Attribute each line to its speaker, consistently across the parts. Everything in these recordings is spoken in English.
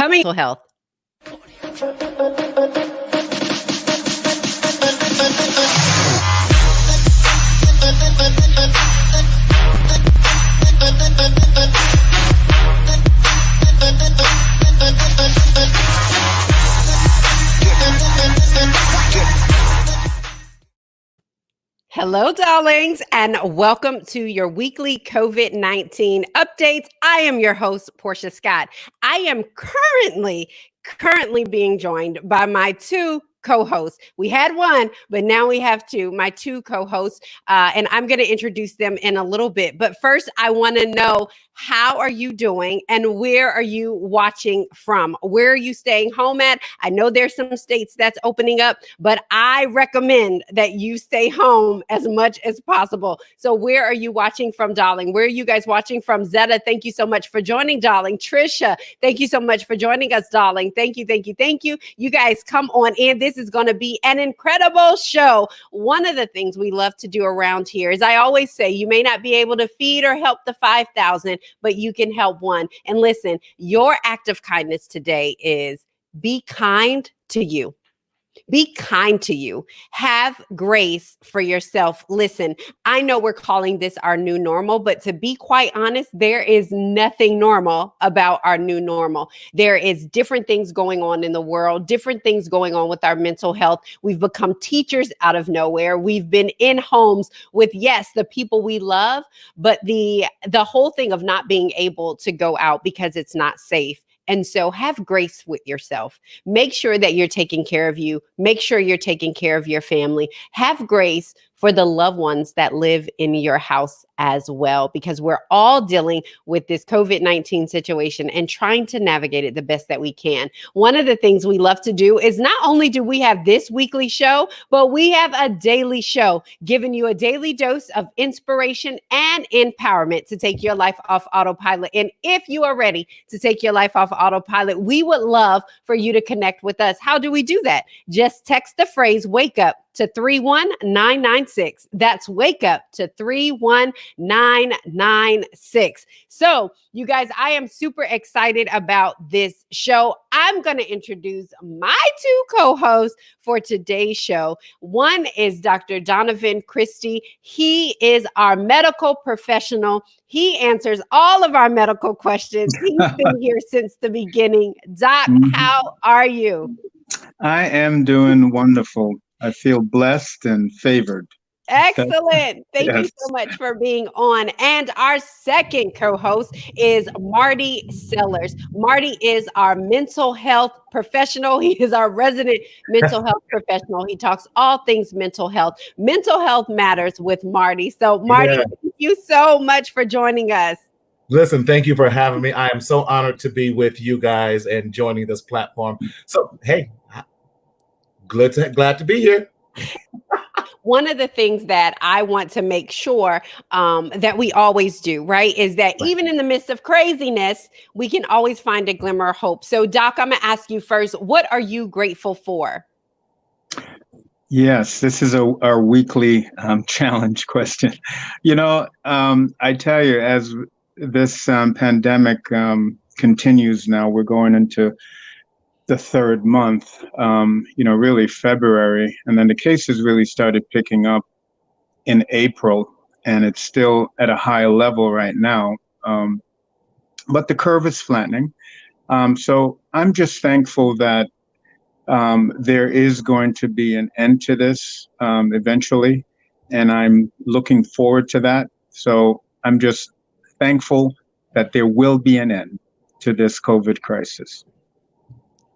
Speaker 1: Coming to health. Hello, darlings, and welcome to your weekly COVID-19 updates. I am your host, Portia Scott. I am currently being joined by my two co-hosts. We had one, but now we have two, my two co-hosts, and I'm going to introduce them in a little bit. But first, I want to know, how are you doing and where are you watching from? Where are you staying home at? I know there's some states that's opening up, but I recommend that you stay home as much as possible. So where are you watching from, darling? Where are you guys watching from? Zeta, thank you so much for joining, darling. Trisha, thank you so much for joining us, darling. Thank you. You guys come on in. This is going to be an incredible show. One of the things we love to do around here is, I always say, you may not be able to feed or help the 5,000, but you can help one. And listen, your act of kindness today is be kind to you. Be kind to you. Have grace for yourself. Listen, I know we're calling this our new normal, but to be quite honest, there is nothing normal about our new normal. There is different things going on in the world, different things going on with our mental health. We've become teachers out of nowhere. We've been in homes with, yes, the people we love, but the whole thing of not being able to go out because it's not safe. And so have grace with yourself. Make sure that you're taking care of you. Make sure you're taking care of your family. Have grace for the loved ones that live in your house as well, because we're all dealing with this COVID-19 situation and trying to navigate it the best that we can. One of the things we love to do is, not only do we have this weekly show, but we have a daily show giving you a daily dose of inspiration and empowerment to take your life off autopilot. And if you are ready to take your life off autopilot, we would love for you to connect with us. How do we do that? Just text the phrase "wake up" to 31996. That's "wake up" to 31996. So, you guys, I am super excited about this show. I'm going to introduce my two co-hosts for today's show. One is Dr. Donovan Christie. He is our medical professional. He answers all of our medical questions. He's been here since the beginning. Doc, how are you?
Speaker 2: I am doing wonderful. I feel blessed and favored.
Speaker 1: Excellent. Thank you so much for being on. And our second co-host is Marty Sellers. Marty is our mental health professional. He is our resident mental health professional. He talks all things mental health. Mental health matters with Marty. So Marty, thank you so much for joining us.
Speaker 3: Listen, thank you for having me. I am so honored to be with you guys and joining this platform. So, hey, glad to be here.
Speaker 1: One of the things that I want to make sure that we always do, right, is that even in the midst of craziness, we can always find a glimmer of hope. So, Doc, I'm going to ask you first, what are you grateful for?
Speaker 2: Yes, this is our weekly challenge question. You know, I tell you, as this pandemic continues now, we're going into the third month, really February. And then the cases really started picking up in April, and it's still at a high level right now. But the curve is flattening. So I'm just thankful that there is going to be an end to this eventually. And I'm looking forward to that. So I'm just thankful that there will be an end to this COVID crisis.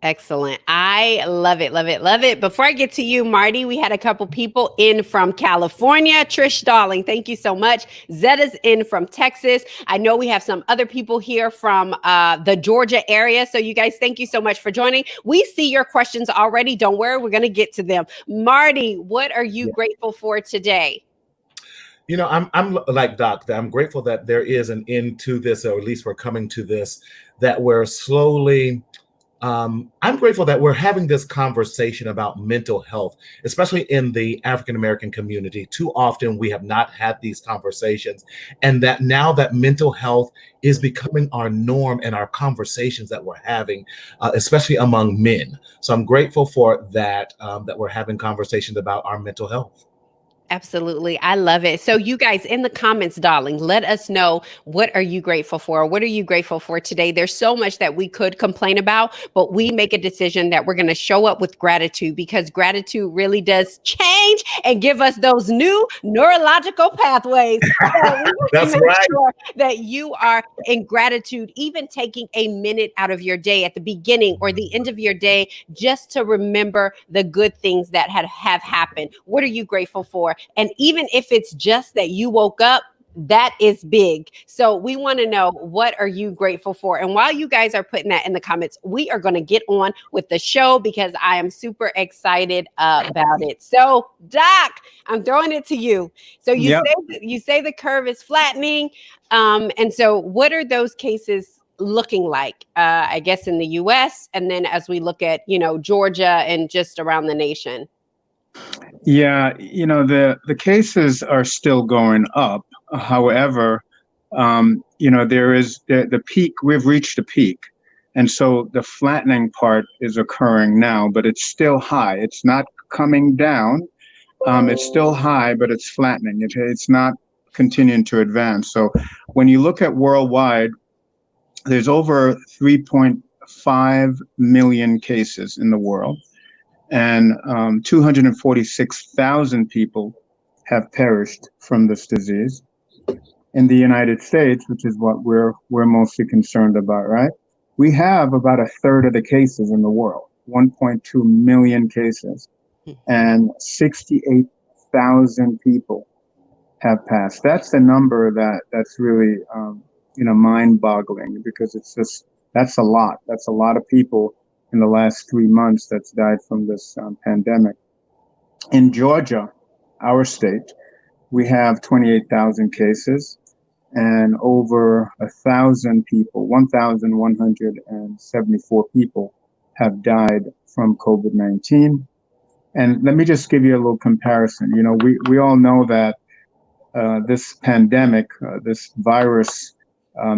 Speaker 1: Excellent. I love it, love it, love it. Before I get to you, Marty, we had a couple people in from California. Trish, darling, thank you so much. Zeta's in from Texas. I know we have some other people here from the Georgia area. So you guys, thank you so much for joining. We see your questions already. Don't worry, we're going to get to them. Marty, what are you grateful for today?
Speaker 3: You know, I'm like Doc, I'm grateful that there is an end to this, or at least we're coming to this, that we're slowly I'm grateful that we're having this conversation about mental health, especially in the African American community. Too often we have not had these conversations, and that now that mental health is becoming our norm and our conversations that we're having, especially among men. So I'm grateful for that, that we're having conversations about our mental health.
Speaker 1: Absolutely. I love it. So you guys in the comments, darling, let us know, what are you grateful for? What are you grateful for today? There's so much that we could complain about, but we make a decision that we're going to show up with gratitude, because gratitude really does change and give us those new neurological pathways. So we want to
Speaker 3: That's
Speaker 1: make
Speaker 3: right.
Speaker 1: sure that you are in gratitude, even taking a minute out of your day at the beginning or the end of your day, just to remember the good things that have happened. What are you grateful for? And even if it's just that you woke up, that is big. So we want to know, what are you grateful for? And while you guys are putting that in the comments, we are going to get on with the show, because I am super excited about it. So Doc, I'm throwing it to you. So
Speaker 2: Yep.
Speaker 1: you say the curve is flattening. And so what are those cases looking like, I guess, in the US? And then as we look at, Georgia and just around the nation?
Speaker 2: Yeah, the cases are still going up. However, there is the peak. We've reached a peak, and so the flattening part is occurring now, but it's still high. It's not coming down. It's still high, but it's flattening. It's not continuing to advance. So when you look at worldwide, there's over 3.5 million cases in the world, and 246,000 people have perished from this disease. In the United States, which is what we're mostly concerned about, right? We have about a third of the cases in the world, 1.2 million cases, and 68,000 people have passed. That's the number that's really mind-boggling, because that's a lot. That's a lot of people in the last 3 months that's died from this pandemic. In Georgia, our state, we have 28,000 cases, and over 1,000 people, 1,174 people have died from COVID-19. And let me just give you a little comparison. We all know that this pandemic, this virus,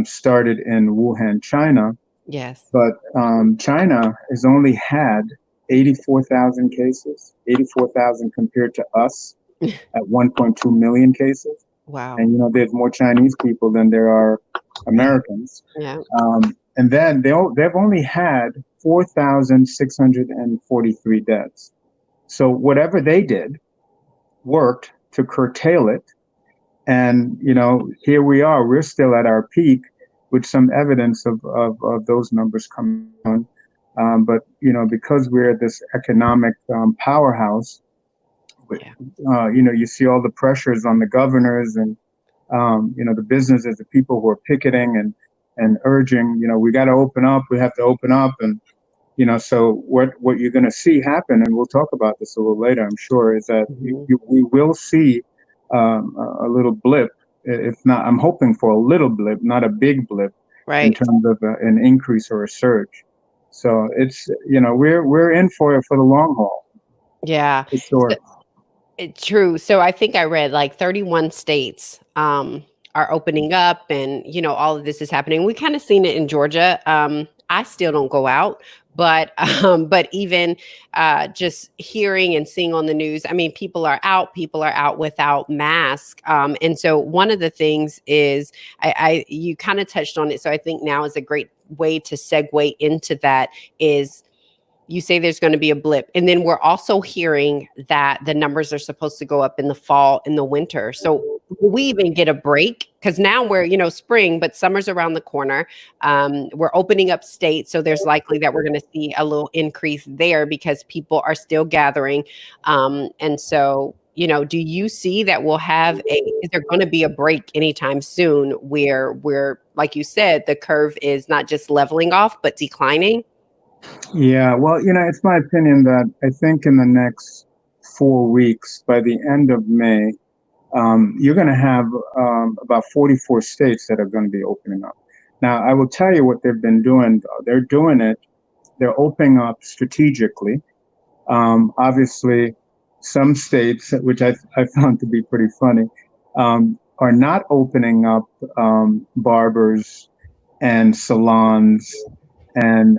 Speaker 2: started in Wuhan, China.
Speaker 1: Yes.
Speaker 2: But China has only had 84,000 cases, 84,000 compared to us at 1.2 million cases.
Speaker 1: Wow.
Speaker 2: And, there's more Chinese people than there are Americans.
Speaker 1: Yeah.
Speaker 2: And then they've only had 4,643 deaths. So whatever they did worked to curtail it. And, here we are, we're still at our peak, with some evidence of those numbers coming on. But, because we're this economic powerhouse, you see all the pressures on the governors and, the businesses, the people who are picketing and urging, we got to open up, we have to open up. And, so what you're going to see happen, and we'll talk about this a little later, I'm sure, is that we will see a little blip. If not, I'm hoping for a little blip, not a big blip,
Speaker 1: Right.
Speaker 2: in terms of an increase or a surge. So it's, we're in for the long haul.
Speaker 1: Yeah.
Speaker 2: For sure.
Speaker 1: It's true. So I think I read like 31 states are opening up, and all of this is happening. We kind of seen it in Georgia. I still don't go out, but even just hearing and seeing on the news, I mean, people are out without masks. And so one of the things is, you kind of touched on it. So I think now is a great way to segue into that. Is, you say there's going to be a blip, and then we're also hearing that the numbers are supposed to go up in the fall and the winter. So will we even get a break? Because now we're, spring, but summer's around the corner. We're opening up states, so there's likely that we're going to see a little increase there, because people are still gathering. And so, do you see that is there going to be a break anytime soon, where we're, like you said, the curve is not just leveling off, but declining?
Speaker 2: Yeah, well, it's my opinion that I think in the next 4 weeks, by the end of May, you're going to have about 44 states that are going to be opening up. Now, I will tell you what they've been doing, though. They're doing it they're opening up strategically. Obviously, some states, which I found to be pretty funny, are not opening up barbers and salons and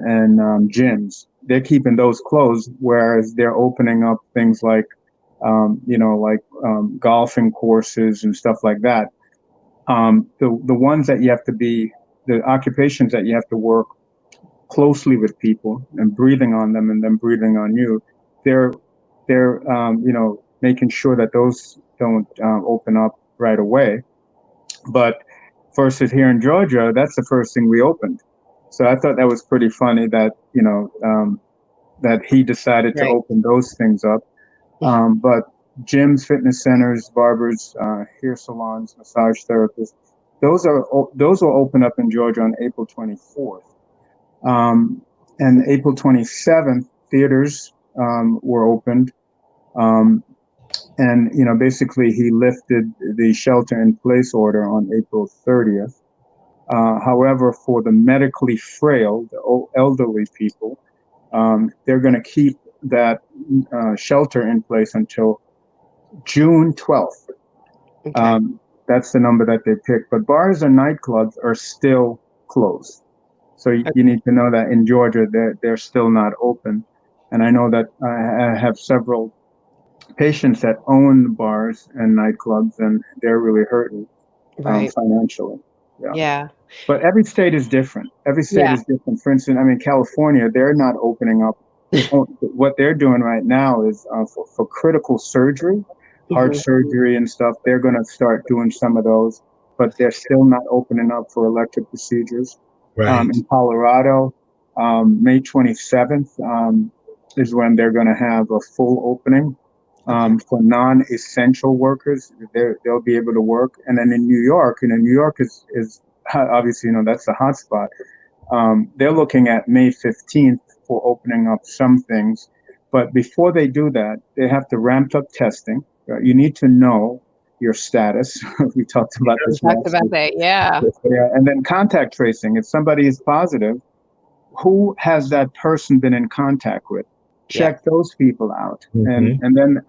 Speaker 2: gyms. They're keeping those closed, whereas they're opening up things like, golfing courses and stuff like that. The ones that you have to be, the occupations that you have to work closely with people and breathing on them and then breathing on you, they're making sure that those don't open up right away. But versus here in Georgia, that's the first thing we opened. So I thought that was pretty funny that that he decided to
Speaker 1: Right.
Speaker 2: open those things up. But gyms, fitness centers, barbers, hair salons, massage therapists, those will open up in Georgia on April 24th. And April 27th, theaters were opened. And basically he lifted the shelter in place order on April 30th. However, for the medically frail, the elderly people, they're going to keep that shelter in place until June 12th.
Speaker 1: Okay.
Speaker 2: That's the number that they picked. But bars and nightclubs are still closed. So you need to know that in Georgia, they're still not open. And I know that I have several patients that own bars and nightclubs, and they're really hurting
Speaker 1: Right.
Speaker 2: financially. Yeah.
Speaker 1: Yeah.
Speaker 2: But every state is different. Every state
Speaker 1: Yeah.
Speaker 2: is different. For instance, I mean, California, they're not opening up. What they're doing right now is for critical surgery, heart
Speaker 1: Mhm.
Speaker 2: surgery and stuff. They're going to start doing some of those, but they're still not opening up for elective procedures.
Speaker 3: Right.
Speaker 2: In Colorado, May 27th is when they're going to have a full opening. For non-essential workers, they'll be able to work. And then in New York, New York is obviously, that's the hot spot. They're looking at May 15th for opening up some things. But before they do that, they have to ramp up testing. You need to know your status. We talked about
Speaker 1: We
Speaker 2: this
Speaker 1: talked
Speaker 2: last
Speaker 1: about
Speaker 2: week.
Speaker 1: that. Yeah.
Speaker 2: Yeah, and then contact tracing. If somebody is positive, who has that person been in contact with?
Speaker 1: Yeah.
Speaker 2: Check those people out.
Speaker 3: Mhm.
Speaker 2: And then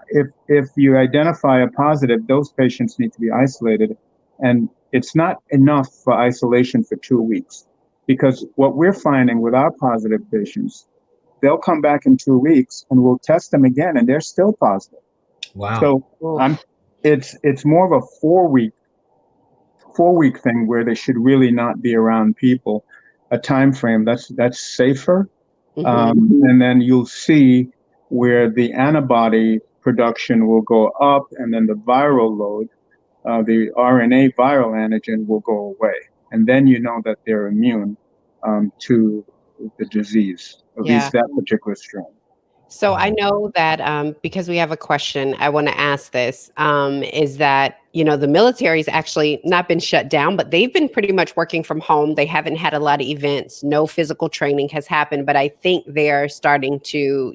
Speaker 2: if you identify a positive, those patients need to be isolated. And it's not enough for isolation for 2 weeks, because what we're finding with our positive patients, they'll come back in 2 weeks and we'll test them again and they're still positive.
Speaker 3: Wow.
Speaker 2: So
Speaker 1: Oof.
Speaker 2: it's more of a 4-week thing where they should really not be around people. A time frame that's safer.
Speaker 1: Mhm.
Speaker 2: And then you'll see where the antibody production will go up, and then the viral load, the RNA viral antigen will go away. And then you know that they're immune to the disease, at
Speaker 1: Yeah.
Speaker 2: least that particular strain.
Speaker 1: So I know that because we have a question, I want to ask this, is that, the military has actually not been shut down, but they've been pretty much working from home. They haven't had a lot of events. No physical training has happened, but I think they're starting to,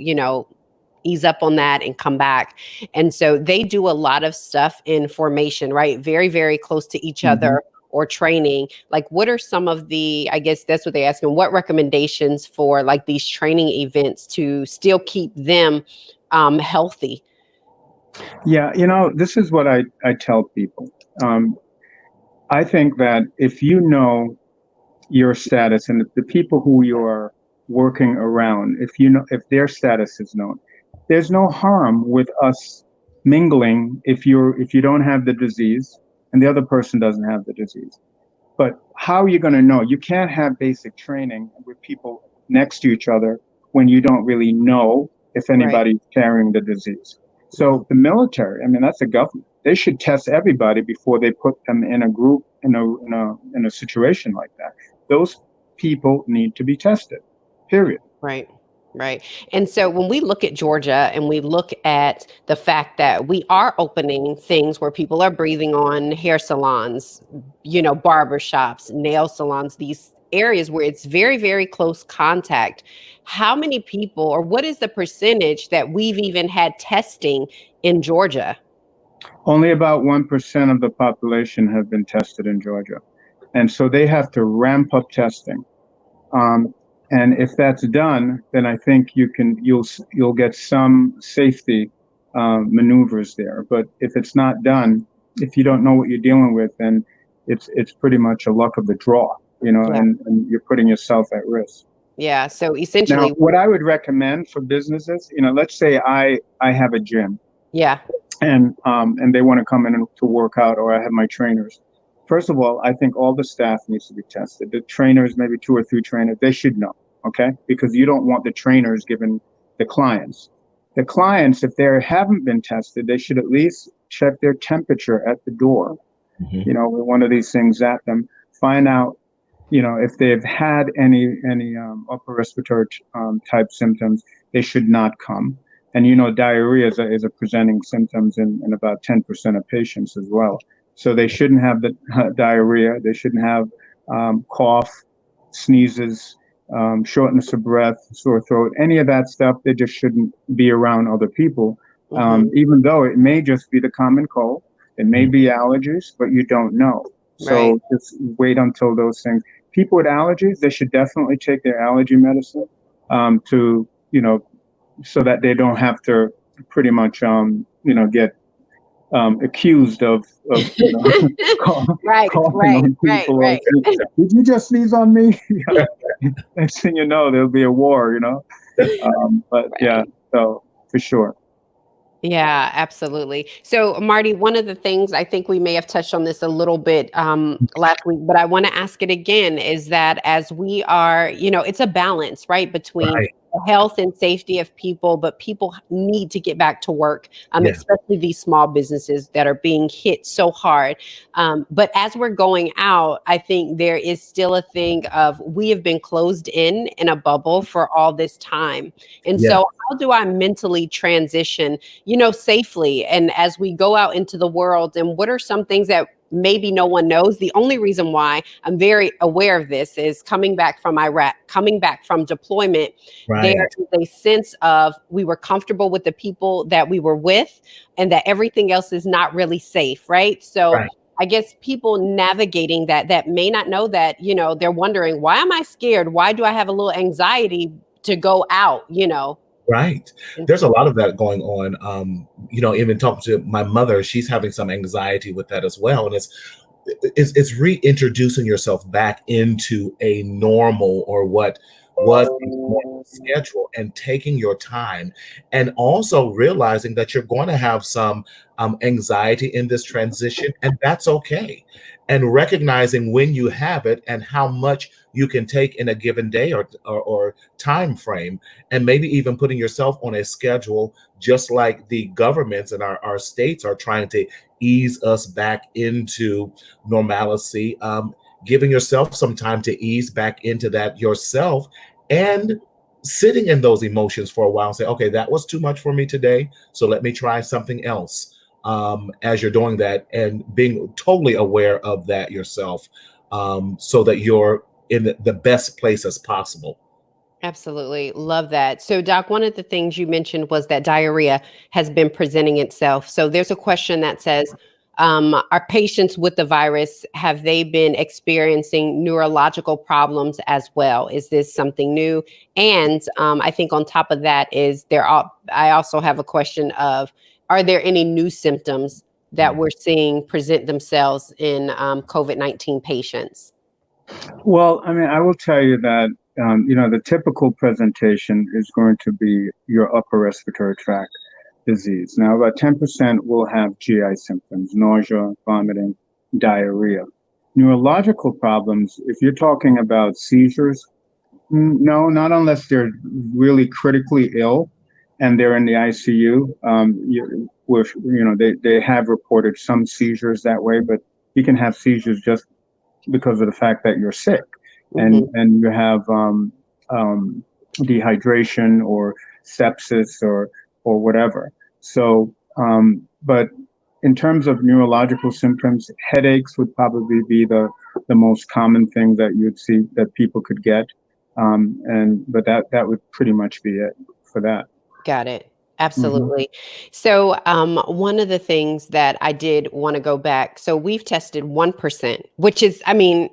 Speaker 1: ease up on that and come back. And so they do a lot of stuff in formation, right? Very, very close to each
Speaker 2: Mhm.
Speaker 1: other, or training. Like, what are some of the, I guess that's what they ask, and what recommendations for like these training events to still keep them healthy?
Speaker 2: Yeah, this is what I tell people. I think that if you know your status and the people who you're working around, if their status is known, there's no harm with us mingling if you don't have the disease and the other person doesn't have the disease. But how are you going to know? You can't have basic training with people next to each other when you don't really know if
Speaker 1: Right.
Speaker 2: anybody's carrying the disease.
Speaker 1: Mhm.
Speaker 2: So the military, I mean, that's the government. They should test everybody before they put them in a group in a situation like that. Those people need to be tested. Period.
Speaker 1: Right. Right. And so when we look at Georgia and we look at the fact that we are opening things where people are breathing on, hair salons, barber shops, nail salons, these areas where it's very, very close contact, how many people, or what is the percentage that we've even had testing in Georgia?
Speaker 2: Only about 1% of the population have been tested in Georgia. And so they have to ramp up testing. Um, And if that's done, then I think you'll get some safety maneuvers there. But if it's not done, if you don't know what you're dealing with, then it's pretty much a luck of the draw,
Speaker 1: Yeah.
Speaker 2: and you're putting yourself at risk.
Speaker 1: Yeah. So
Speaker 2: Now,
Speaker 1: essentially,
Speaker 2: what I would recommend for businesses, let's say I have a gym,
Speaker 1: yeah.
Speaker 2: and they want to come in to work out, or I have my trainers. First of all, I think all the staff needs to be tested. The trainers, maybe 2 or 3 trainers, they should know, okay? Because you don't want the trainers giving the clients. The clients, if they haven't been tested, they should at least check their temperature at the door. With one of these things at them, find out, if they've had any upper respiratory type symptoms, they should not come. And diarrhea is a presenting symptoms in about 10% of patients as well. So they shouldn't have the diarrhea. They shouldn't have cough, sneezes, shortness of breath, sore throat, any of that stuff. They just shouldn't be around other people, even though it may just be the common cold. It may be allergies, but you don't know. So just wait until those things. People with allergies, they should definitely take their allergy medicine to, so that they don't have to pretty much, get accused of
Speaker 1: Right.
Speaker 2: coughing on people.
Speaker 1: Right.
Speaker 2: Did you just sneeze on me? Next thing you know, there'll be a war, but yeah, so for sure.
Speaker 1: Yeah, absolutely. So, Marty, one of the things I think we may have touched on this a little bit last week, but I want to ask it again is that as we are, it's a balance, right, between the health and safety of people, but people need to get back to work, especially these small businesses that are being hit so hard. But as we're going out, I think there is still a thing of we have been closed in a bubble for all this time. And so how do I mentally transition, safely? And as we go out into the world, and what are some things that maybe no one knows? The only reason why I'm very aware of this is coming back from Iraq, coming back from deployment. There is a sense of we were comfortable with the people that we were with and that everything else is not really safe, right? So I guess people navigating that may not know that, they're wondering, why am I scared? Why do I have a little anxiety to go out,
Speaker 3: Right. There's a lot of that going on. Even talking to my mother, she's having some anxiety with that as well. And it's reintroducing yourself back into a normal, or what was a normal schedule, and taking your time, and also realizing that you're going to have some anxiety in this transition, and that's okay. And recognizing when you have it and how much you can take in a given day or time frame, and maybe even putting yourself on a schedule, just like the governments and our states are trying to ease us back into normalcy, giving yourself some time to ease back into that yourself, and sitting in those emotions for a while and say, okay, that was too much for me today, so let me try something else. As you're doing that, and being totally aware of that yourself, so that you're in the best place as possible.
Speaker 1: Absolutely. Love that. So, Doc, one of the things you mentioned was that diarrhea has been presenting itself. So there's a question that says, are patients with the virus, have they been experiencing neurological problems as well? Is this something new? And I think on top of that I also have a question of, are there any new symptoms that we're seeing present themselves in COVID-19 patients?
Speaker 2: Well, I mean, I will tell you that, the typical presentation is going to be your upper respiratory tract disease. Now, about 10% will have GI symptoms, nausea, vomiting, diarrhea. Neurological problems, if you're talking about seizures, no, not unless they're really critically ill and they're in the ICU. They have reported some seizures that way, but you can have seizures just because of the fact that you're sick, and you have dehydration or sepsis or whatever. So, but in terms of neurological symptoms, headaches would probably be the most common thing that you'd see that people could get, but that would pretty much be it for that.
Speaker 1: Got it. Absolutely. So one of the things that I did want to go back, so we've tested 1%, which is, I mean,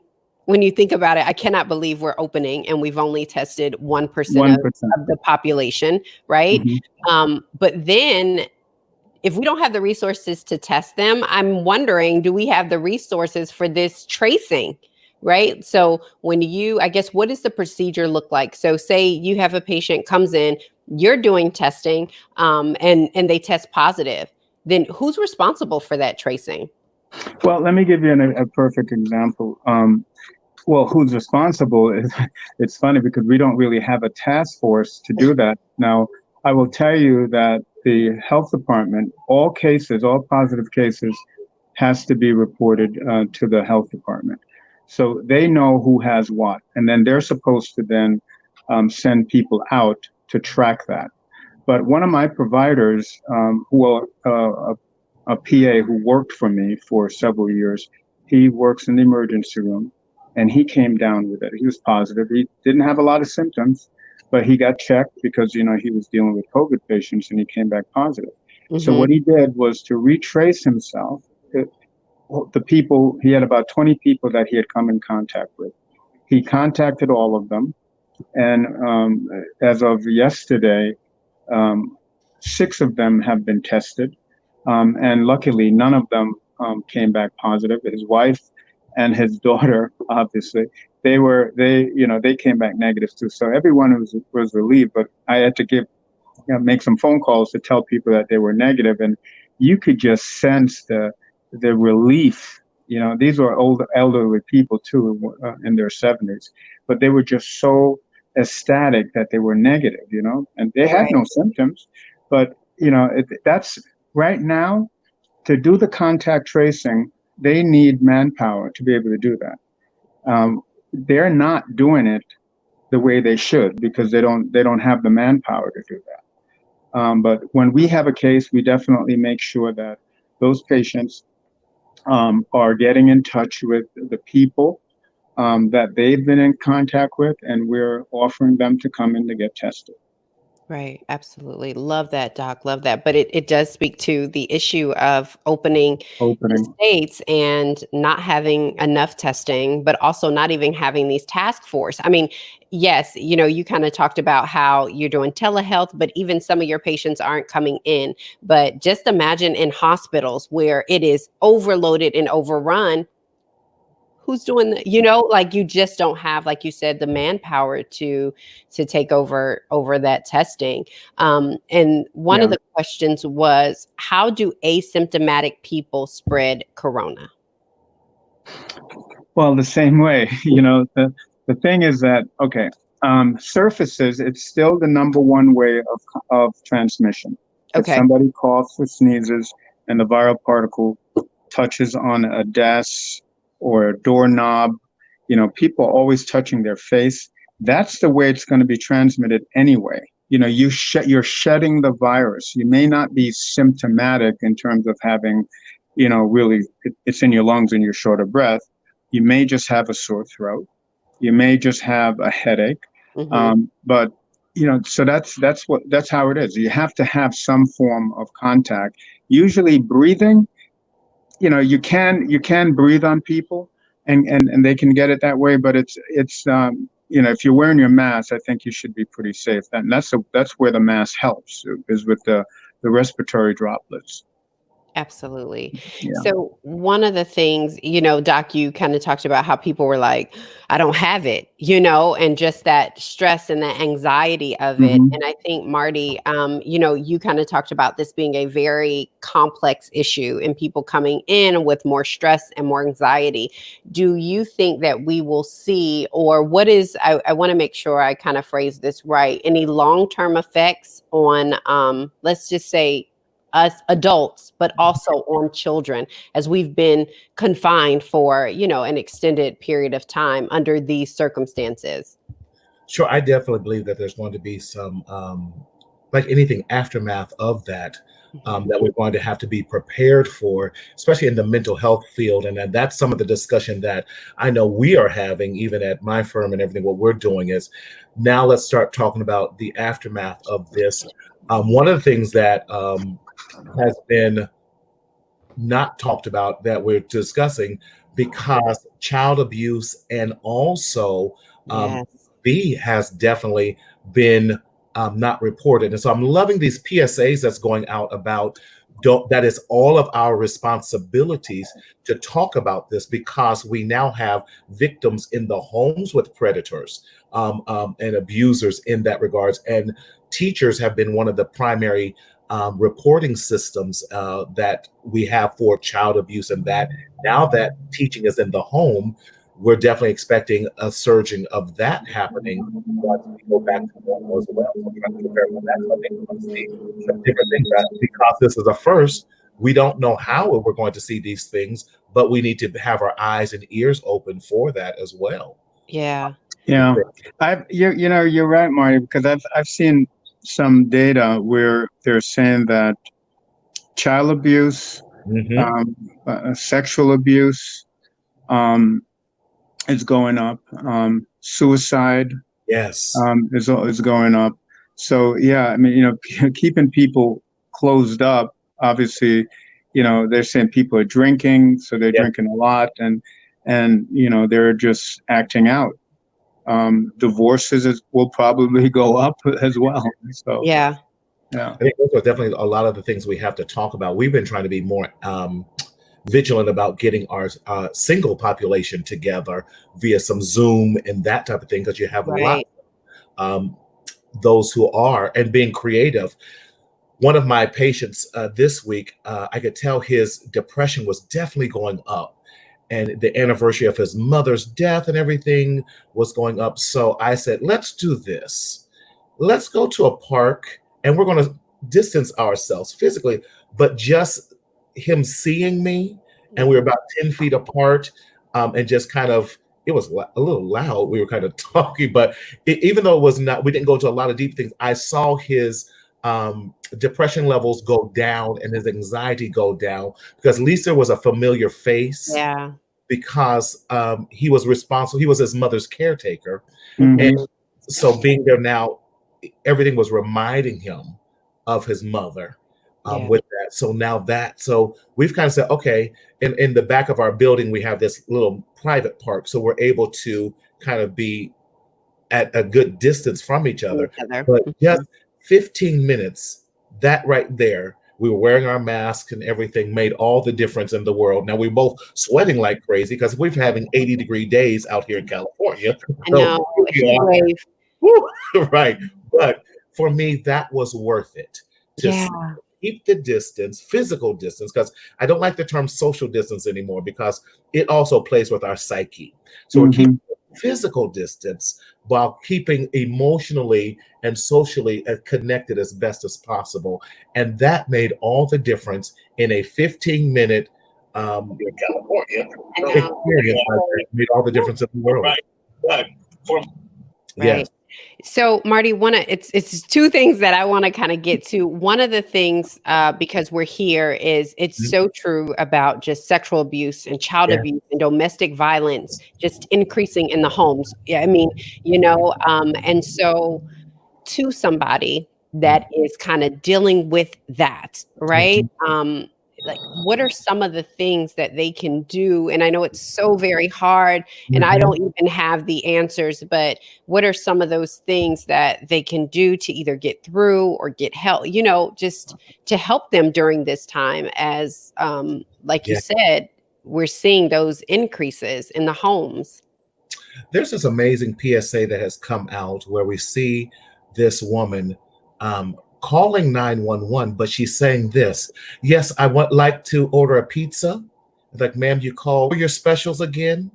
Speaker 1: when you think about it, I cannot believe we're opening and we've only tested 1%
Speaker 2: 1%.
Speaker 1: of the population, right? But then if we don't have the resources to test them, I'm wondering, do we have the resources for this tracing? Right. So I guess, what does the procedure look like? So say you have a patient comes in, you're doing testing, and they test positive, then who's responsible for that tracing?
Speaker 2: Well, let me give you a perfect example. Well, who's responsible is, it's funny because we don't really have a task force to do that. Now, I will tell you that the health department, all positive cases has to be reported to the health department. So they know who has what, and then they're supposed to then send people out to track that. But one of my providers, a PA who worked for me for several years, he works in the emergency room, and he came down with it. He was positive. He didn't have a lot of symptoms, but he got checked because, he was dealing with COVID patients, and he came back positive. So what he did was to retrace himself. The people, he had about 20 people that he had come in contact with. He contacted all of them. And as of yesterday, 6 of them have been tested. And luckily, none of them came back positive. His wife and his daughter, obviously, they came back negative too. So everyone was relieved, but I had to make some phone calls to tell people that they were negative, and you could just sense the relief. These were elderly people too, in their 70s, but they were just so ecstatic that they were negative, and they had no symptoms. But that's right now, to do the contact tracing, they need manpower to be able to do that. They're not doing it the way they should because they don't have the manpower to do that. But when we have a case, we definitely make sure that those patients are getting in touch with the people that they've been in contact with, and we're offering them to come in to get tested.
Speaker 1: Right. Absolutely. Love that, Doc. Love that. But it does speak to the issue of opening the states and not having enough testing, but also not even having these task force. I mean, yes, you kind of talked about how you're doing telehealth, but even some of your patients aren't coming in. But just imagine in hospitals where it is overloaded and overrun. Who's doing that? You just don't have, like you said, the manpower to take over that testing. And one of the questions was, how do asymptomatic people spread corona?
Speaker 2: Well, the same way. The thing is that, surfaces, it's still the number one way of transmission.
Speaker 1: Okay.
Speaker 2: If somebody coughs or sneezes and the viral particle touches on a desk or a doorknob, people are always touching their face. That's the way it's going to be transmitted anyway. You're shedding the virus. You may not be symptomatic in terms of having, really, it's in your lungs and you're short of breath. You may just have a sore throat. You may just have a headache. But, so that's how it is. You have to have some form of contact. Usually breathing, you can breathe on people and they can get it that way, but it's if you're wearing your mask, I think you should be pretty safe. And that's where the mask helps, is with the respiratory droplets.
Speaker 1: Absolutely.
Speaker 2: Yeah.
Speaker 1: So one of the things, Doc, you kind of talked about how people were like, I don't have it, and just that stress and that anxiety of it. And I think, Marty, you kind of talked about this being a very complex issue and people coming in with more stress and more anxiety. Do you think that we will see, or what is, I want to make sure I kind of phrase this right, any long-term effects on, let's just say, us adults, but also on children, as we've been confined for, an extended period of time under these circumstances?
Speaker 3: Sure, I definitely believe that there's going to be some, like anything, aftermath of that, that we're going to have to be prepared for, especially in the mental health field. And that's some of the discussion that I know we are having, even at my firm and everything. What we're doing is, now let's start talking about the aftermath of this. One of the things that has been not talked about that we're discussing, because child abuse and also
Speaker 1: Yes.
Speaker 3: B has definitely been not reported. And so I'm loving these PSAs that's going out about that is all of our responsibilities to talk about this, because we now have victims in the homes with predators and abusers in that regards. And teachers have been one of the primary reporting systems that we have for child abuse, and that now that teaching is in the home, we're definitely expecting a surging of that happening once we go back to normal as well. So I'm trying to prepare for that. So I think we're going to see some different things that, because this is a first, we don't know how we're going to see these things, but we need to have our eyes and ears open for that as well.
Speaker 1: Yeah.
Speaker 2: Yeah, you're right, Marty, because I've seen some data where they're saying that child abuse, sexual abuse, is going up. Suicide,
Speaker 3: Yes,
Speaker 2: is going up. So yeah, I mean, keeping people closed up. Obviously, they're saying people are drinking, so they're drinking a lot, and they're just acting out. Divorces will probably go up as well. So
Speaker 1: Yeah.
Speaker 3: I think those are definitely a lot of the things we have to talk about. We've been trying to be more vigilant about getting our single population together via some Zoom and that type of thing, because you have a lot those who are, and being creative. One of my patients this week, I could tell his depression was definitely going up, and the anniversary of his mother's death and everything was going up. So I said, let's do this. Let's go to a park, and we're going to distance ourselves physically, but just him seeing me, and we were about 10 feet apart, and just kind of, it was a little loud. We were kind of talking, but even though it was not, we didn't go to a lot of deep things. I saw his depression levels go down and his anxiety go down, because at least there was a familiar face.
Speaker 1: Yeah.
Speaker 3: Because he was responsible. He was his mother's caretaker.
Speaker 2: Mm-hmm.
Speaker 3: And so being there now, everything was reminding him of his mother with that. So now so we've kind of said, okay, in the back of our building, we have this little private park. So we're able to kind of be at a good distance from each other. But just 15 minutes, that right there, we were wearing our masks and everything, made all the difference in the world. Now we're both sweating like crazy because we're having 80-degree days out here in California.
Speaker 1: I know, a heat wave.
Speaker 3: Right. But for me, that was worth it to keep the distance, physical distance, because I don't like the term social distance anymore, because it also plays with our psyche. So we're keeping physical distance while keeping emotionally and socially connected as best as possible. And that made all the difference in a 15-minute California experience. It made all the difference in the world.
Speaker 1: Right. So Marty, it's two things that I want to kind of get to. One of the things, because we're here, is it's so true about just sexual abuse and child abuse and domestic violence just increasing in the homes. Yeah, I mean, and so to somebody that is kind of dealing with that, right? Like, what are some of the things that they can do? And I know it's so very hard, and I don't even have the answers, but what are some of those things that they can do to either get through or get help, just to help them during this time, as like you said, we're seeing those increases in the homes.
Speaker 3: There's this amazing PSA that has come out where we see this woman calling 911, but she's saying this: yes, I would like to order a pizza. Like, ma'am, you call your specials again?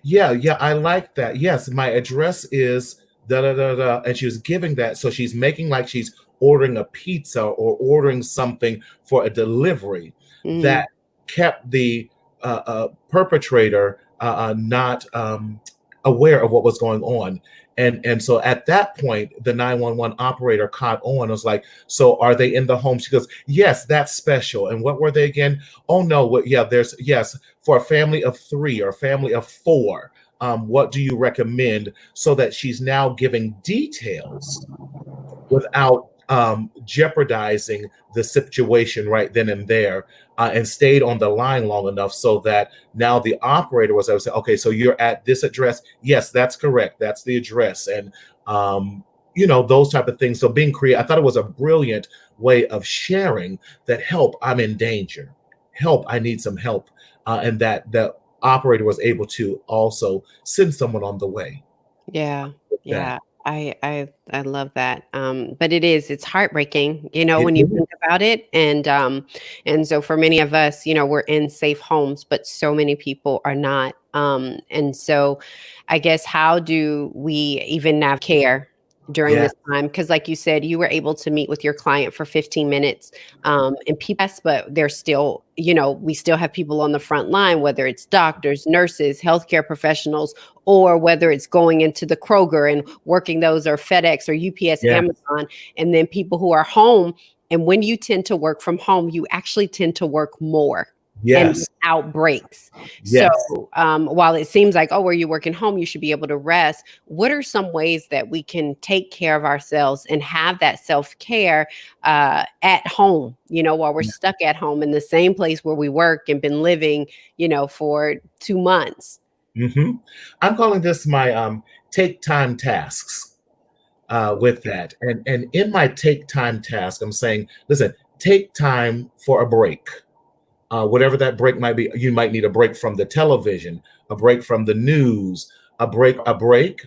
Speaker 3: Yeah, I like that. Yes, my address is da da da da. And she was giving that. So she's making like she's ordering a pizza or ordering something for a delivery. That kept the perpetrator not aware of what was going on. And so at that point, the 911 operator caught on and was like, so are they in the home? She goes, yes, that's special. And what were they again? Oh, no. Yes, for a family of 3 or a family of 4. What do you recommend? So that she's now giving details without jeopardizing the situation right then and there, and stayed on the line long enough so that now the operator was able to say, okay, so you're at this address. Yes, that's correct. That's the address. And, those type of things. So being creative, I thought it was a brilliant way of sharing that help, I'm in danger. Help, I need some help. And that the operator was able to also send someone on the way.
Speaker 1: Yeah.
Speaker 3: with that.
Speaker 1: Yeah. I love that. But it's heartbreaking,
Speaker 3: It
Speaker 1: when you
Speaker 3: is.
Speaker 1: think about it. And so for many of us, we're in safe homes, but so many people are not. And so I guess how do we even have care during
Speaker 3: Yeah.
Speaker 1: this time? Because like you said, you were able to meet with your client for 15 minutes. And people, yes, but there's still, we still have people on the front line, whether it's doctors, nurses, healthcare professionals, or whether it's going into the Kroger and working those, or FedEx or UPS,
Speaker 3: Yeah.
Speaker 1: Amazon, and then people who are home. And when you tend to work from home, you actually tend to work more and
Speaker 3: Yes.
Speaker 1: without breaks.
Speaker 3: Yes.
Speaker 1: So while it seems like, oh, where you're working home, you should be able to rest. What are some ways that we can take care of ourselves and have that self-care at home, while we're stuck at home in the same place where we work and been living, for 2 months?
Speaker 3: I'm calling this my take time tasks with that. And in my take time task, I'm saying, listen, take time for a break. Whatever that break might be. You might need a break from the television, a break from the news, a break.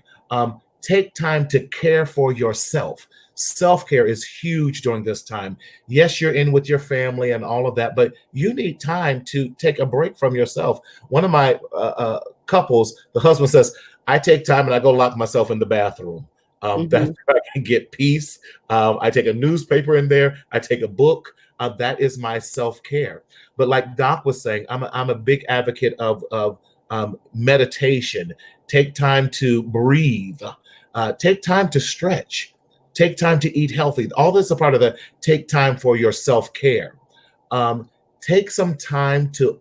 Speaker 3: Take time to care for yourself. Self-care is huge during this time. Yes, you're in with your family and all of that, but you need time to take a break from yourself. One of my couples, the husband says, I take time and I go lock myself in the bathroom. That I can get peace. I take a newspaper in there. I take a book. That is my self-care. But like Doc was saying, I'm a big advocate of meditation. Take time to breathe. Take time to stretch. Take time to eat healthy. All this is a part of the take time for your self-care. Take some time to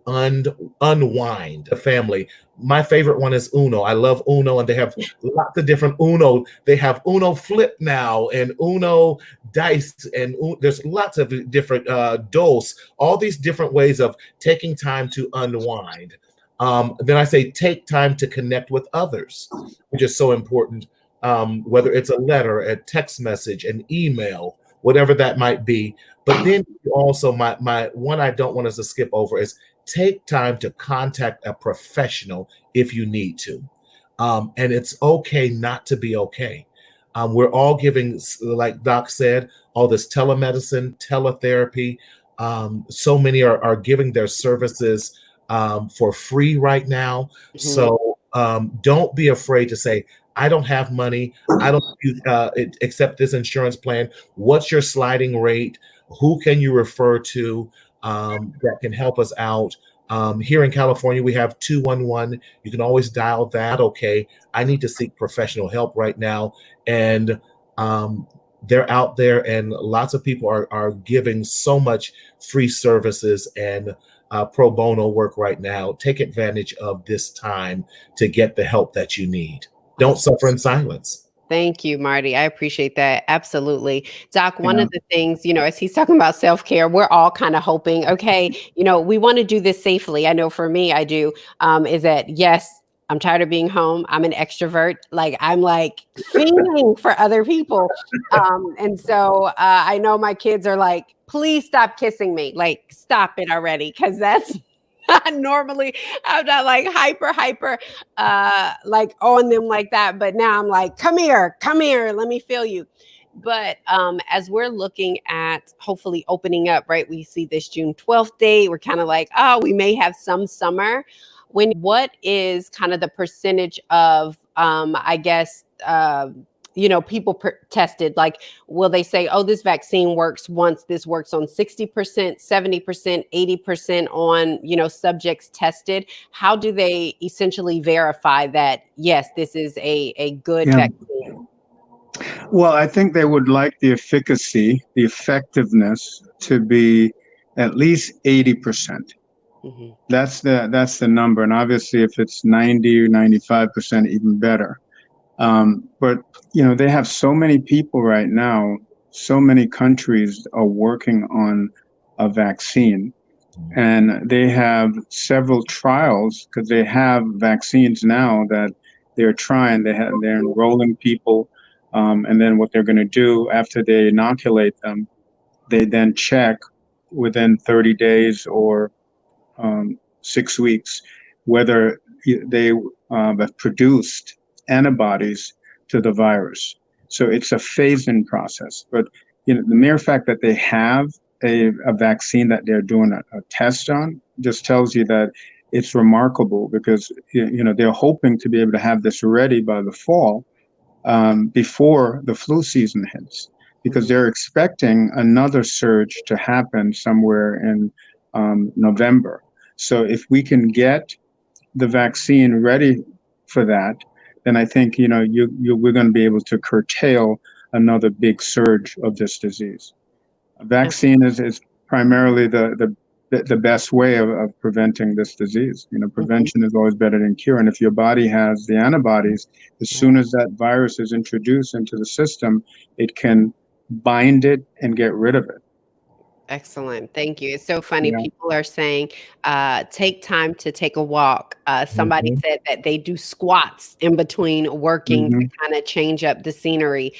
Speaker 3: unwind the family. My favorite one is Uno. I love Uno, and they have lots of different Uno. They have Uno Flip now and Uno Dice, and there's lots of different dos, all these different ways of taking time to unwind. Then I say take time to connect with others, which is so important, whether it's a letter, a text message, an email, whatever that might be. But then also my one I don't want us to skip over is take time to contact a professional if you need to. And it's okay not to be okay. We're all giving, like Doc said, all this telemedicine, teletherapy. So many are giving their services for free right now. So don't be afraid to say, I don't have money. I don't accept this insurance plan. What's your sliding rate? Who can you refer to that can help us out? Here in California, we have 211. You can always dial that. Okay, I need to seek professional help right now. And they're out there, and lots of people are giving so much free services and pro bono work right now. Take advantage of this time to get the help that you need. Don't suffer in silence.
Speaker 1: Thank you, Marty. I appreciate that. Absolutely. Doc, one of the things, as he's talking about self-care, we're all kind of hoping, okay, we want to do this safely. I know for me, I do, is that, yes, I'm tired of being home. I'm an extrovert. Like, I'm like fiending for other people. And so I know my kids are like, please stop kissing me. Like, stop it already. Because that's normally, I'm not like hyper, like on them like that. But now I'm like, come here, let me feel you. But as we're looking at hopefully opening up, right, we see this June 12th date. We're kind of like, oh, we may have some summer. What is kind of the percentage of, I guess, people tested? Like, will they say, oh, this vaccine works once, this works on 60%, 70%, 80% on, subjects tested? How do they essentially verify that, yes, this is a good vaccine?
Speaker 2: Well, I think they would like the efficacy, the effectiveness to be at least 80%. That's the number. And obviously if it's 90 or 95%, even better. But they have so many people right now so many countries are working on a vaccine, and they have several trials because they have vaccines now that they're trying. They're enrolling people, and then what they're going to do after they inoculate them, they then check within 30 days or 6 weeks whether they have produced antibodies to the virus. So it's a phase-in process. But the mere fact that they have a vaccine that they're doing a test on just tells you that it's remarkable, because they're hoping to be able to have this ready by the fall, before the flu season hits, because they're expecting another surge to happen somewhere in November. So if we can get the vaccine ready for that, then I think we're going to be able to curtail another big surge of this disease. A vaccine is primarily the best way of preventing this disease. Prevention is always better than cure. And if your body has the antibodies, as soon as that virus is introduced into the system, it can bind it and get rid of it.
Speaker 1: Excellent. Thank you. It's so funny.
Speaker 2: Yeah.
Speaker 1: People are saying, take time to take a walk. Somebody
Speaker 3: Mhm.
Speaker 1: said that they do squats in between working to
Speaker 2: Hmm.
Speaker 1: kind of change up the scenery.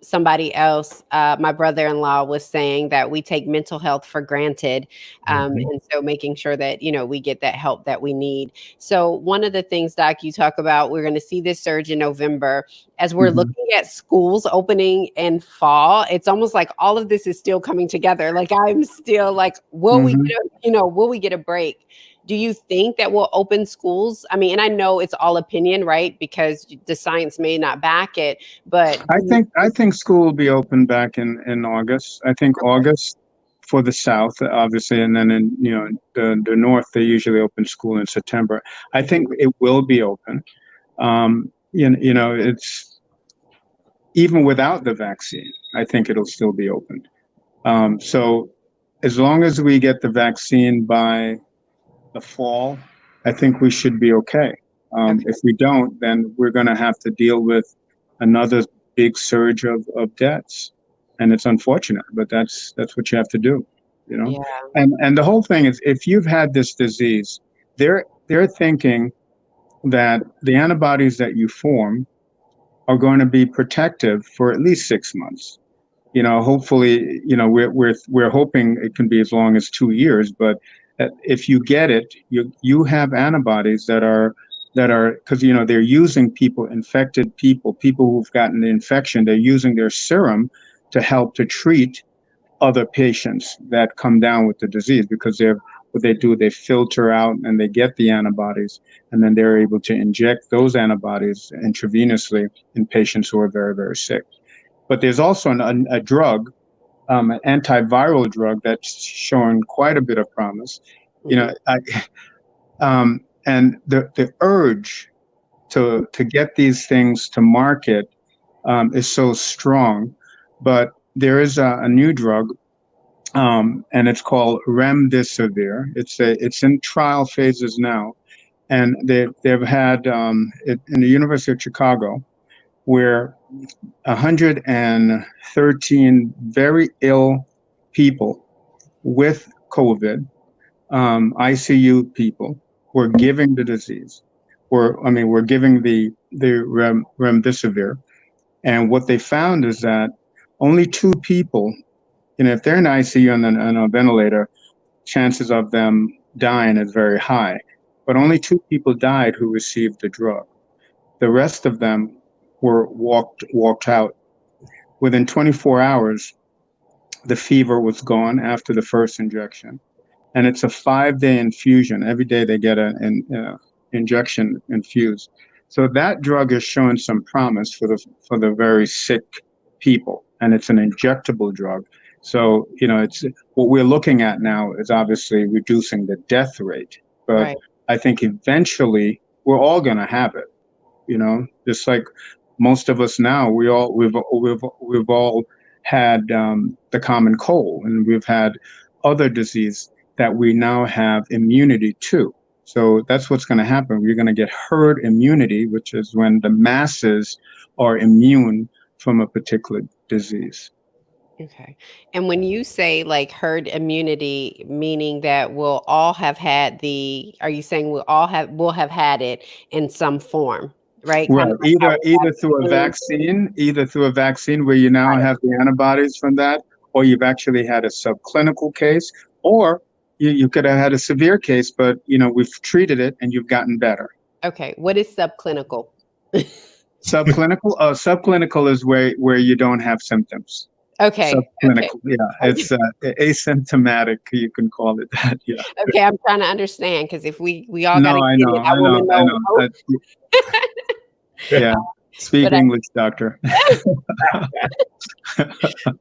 Speaker 1: Somebody else, my brother-in-law, was saying that we take mental health for granted.
Speaker 3: Mhm.
Speaker 1: And so making sure that, we get that help that we need. So one of the things, Doc, you talk about, we're going to see this surge in November. As we're
Speaker 2: Hmm.
Speaker 1: looking at schools opening in fall, it's almost like all of this is still coming together. Like I'm still like,
Speaker 2: Hmm.
Speaker 1: will we get a break? Do you think that we'll open schools? I mean, and I know it's all opinion, right? Because the science may not back it, but
Speaker 2: I think school will be open back in August. I think August for the South, obviously, and then in the North, they usually open school in September. I think it will be open. It's even without the vaccine. I think it'll still be open. So as long as we get the vaccine by the fall, I think we should be okay.
Speaker 1: okay,
Speaker 2: If we don't, then we're going to have to deal with another big surge of deaths, and it's unfortunate, but that's what you have to do, you know.
Speaker 1: yeah,
Speaker 2: And the whole thing is, if you've had this disease, they're thinking that the antibodies that you form are going to be protective for at least 6 months. Hopefully, we're hoping it can be as long as 2 years. But if you get it, you have antibodies that are because they're using infected people who've gotten the infection. They're using their serum to help to treat other patients that come down with the disease, because what they do, they filter out and they get the antibodies, and then they're able to inject those antibodies intravenously in patients who are very, very sick. But there's also a drug, an antiviral drug that's showing quite a bit of promise. You
Speaker 1: mhm,
Speaker 2: know, and the urge to get these things to market is so strong. But there is a new drug, and it's called remdesivir. It's in trial phases now, and they've had it in the University of Chicago, where 113 very ill people with COVID, ICU people, were giving the disease. We're giving the remdesivir, and what they found is that only two people, if they're in ICU and on a ventilator, chances of them dying is very high. But only two people died who received the drug. The rest of them were walked out. Within 24 hours, the fever was gone after the first injection. And it's a 5-day infusion. Every day they get an injection infused. So that drug is showing some promise for the very sick people, and it's an injectable drug. So it's what we're looking at now is obviously reducing the death rate, but
Speaker 1: right.
Speaker 2: I think eventually we're all going to have it. Just like most of us now, we've all had the common cold, and we've had other disease that we now have immunity to. So that's what's going to happen. We're going to get herd immunity, which is when the masses are immune from a particular disease.
Speaker 1: Okay. And when you say like herd immunity, meaning that we'll all have had are you saying we'll have had it in some form, right? Kind
Speaker 2: Well,
Speaker 1: of like how we have
Speaker 2: either
Speaker 1: the
Speaker 2: through a
Speaker 1: flu.
Speaker 2: vaccine, where you now
Speaker 1: Right.
Speaker 2: have the antibodies from that, or you've actually had a subclinical case, or you could have had a severe case, but we've treated it and you've gotten better.
Speaker 1: Okay. What is subclinical?
Speaker 2: Subclinical is where you don't have symptoms.
Speaker 1: Okay. Okay.
Speaker 2: Subclinical, yeah, it's asymptomatic. You can call it that. Yeah.
Speaker 1: Okay. I'm trying to understand because if we all got to
Speaker 2: No, I
Speaker 1: get it,
Speaker 2: know,
Speaker 1: I
Speaker 2: I
Speaker 1: want
Speaker 2: know,
Speaker 1: to
Speaker 2: I
Speaker 1: know
Speaker 2: know.
Speaker 1: both.
Speaker 2: Yeah. Speak
Speaker 1: But
Speaker 2: English, doctor.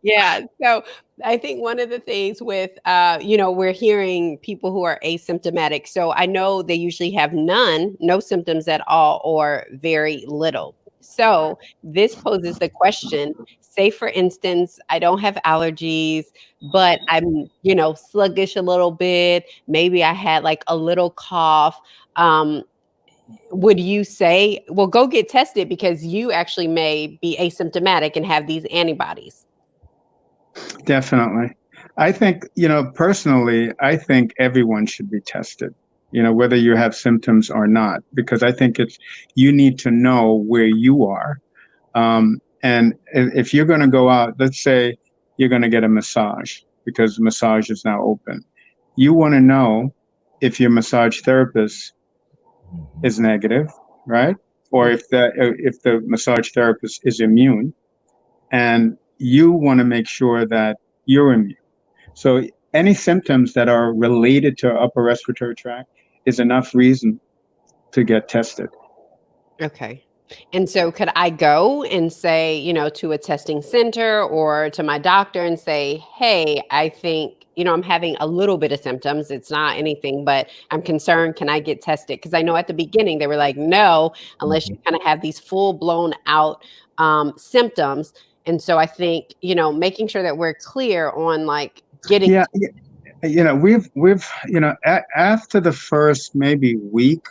Speaker 1: yeah. So I think one of the things with, we're hearing people who are asymptomatic. So I know they usually have no symptoms at all, or very little. So this poses the question, say for instance, I don't have allergies, but I'm, sluggish a little bit. Maybe I had like a little cough. Um, would you say, well, go get tested because you actually may be asymptomatic and have these antibodies?
Speaker 2: Definitely. I think, personally, I think everyone should be tested, whether you have symptoms or not, because I think you need to know where you are. And if you're going to go out, let's say you're going to get a massage because massage is now open. You want to know if your massage therapist is negative, right? Or if the massage therapist is immune, and you want to make sure that you're immune. So any symptoms that are related to upper respiratory tract is enough reason to get tested.
Speaker 1: Okay. And so could I go and say, to a testing center or to my doctor and say, hey, I think, I'm having a little bit of symptoms. It's not anything, but I'm concerned. Can I get tested? Because I know at the beginning they were like, no, unless you kind of have these full blown out symptoms. And so I think, making sure that we're clear on like getting.
Speaker 2: Yeah. After the first maybe week,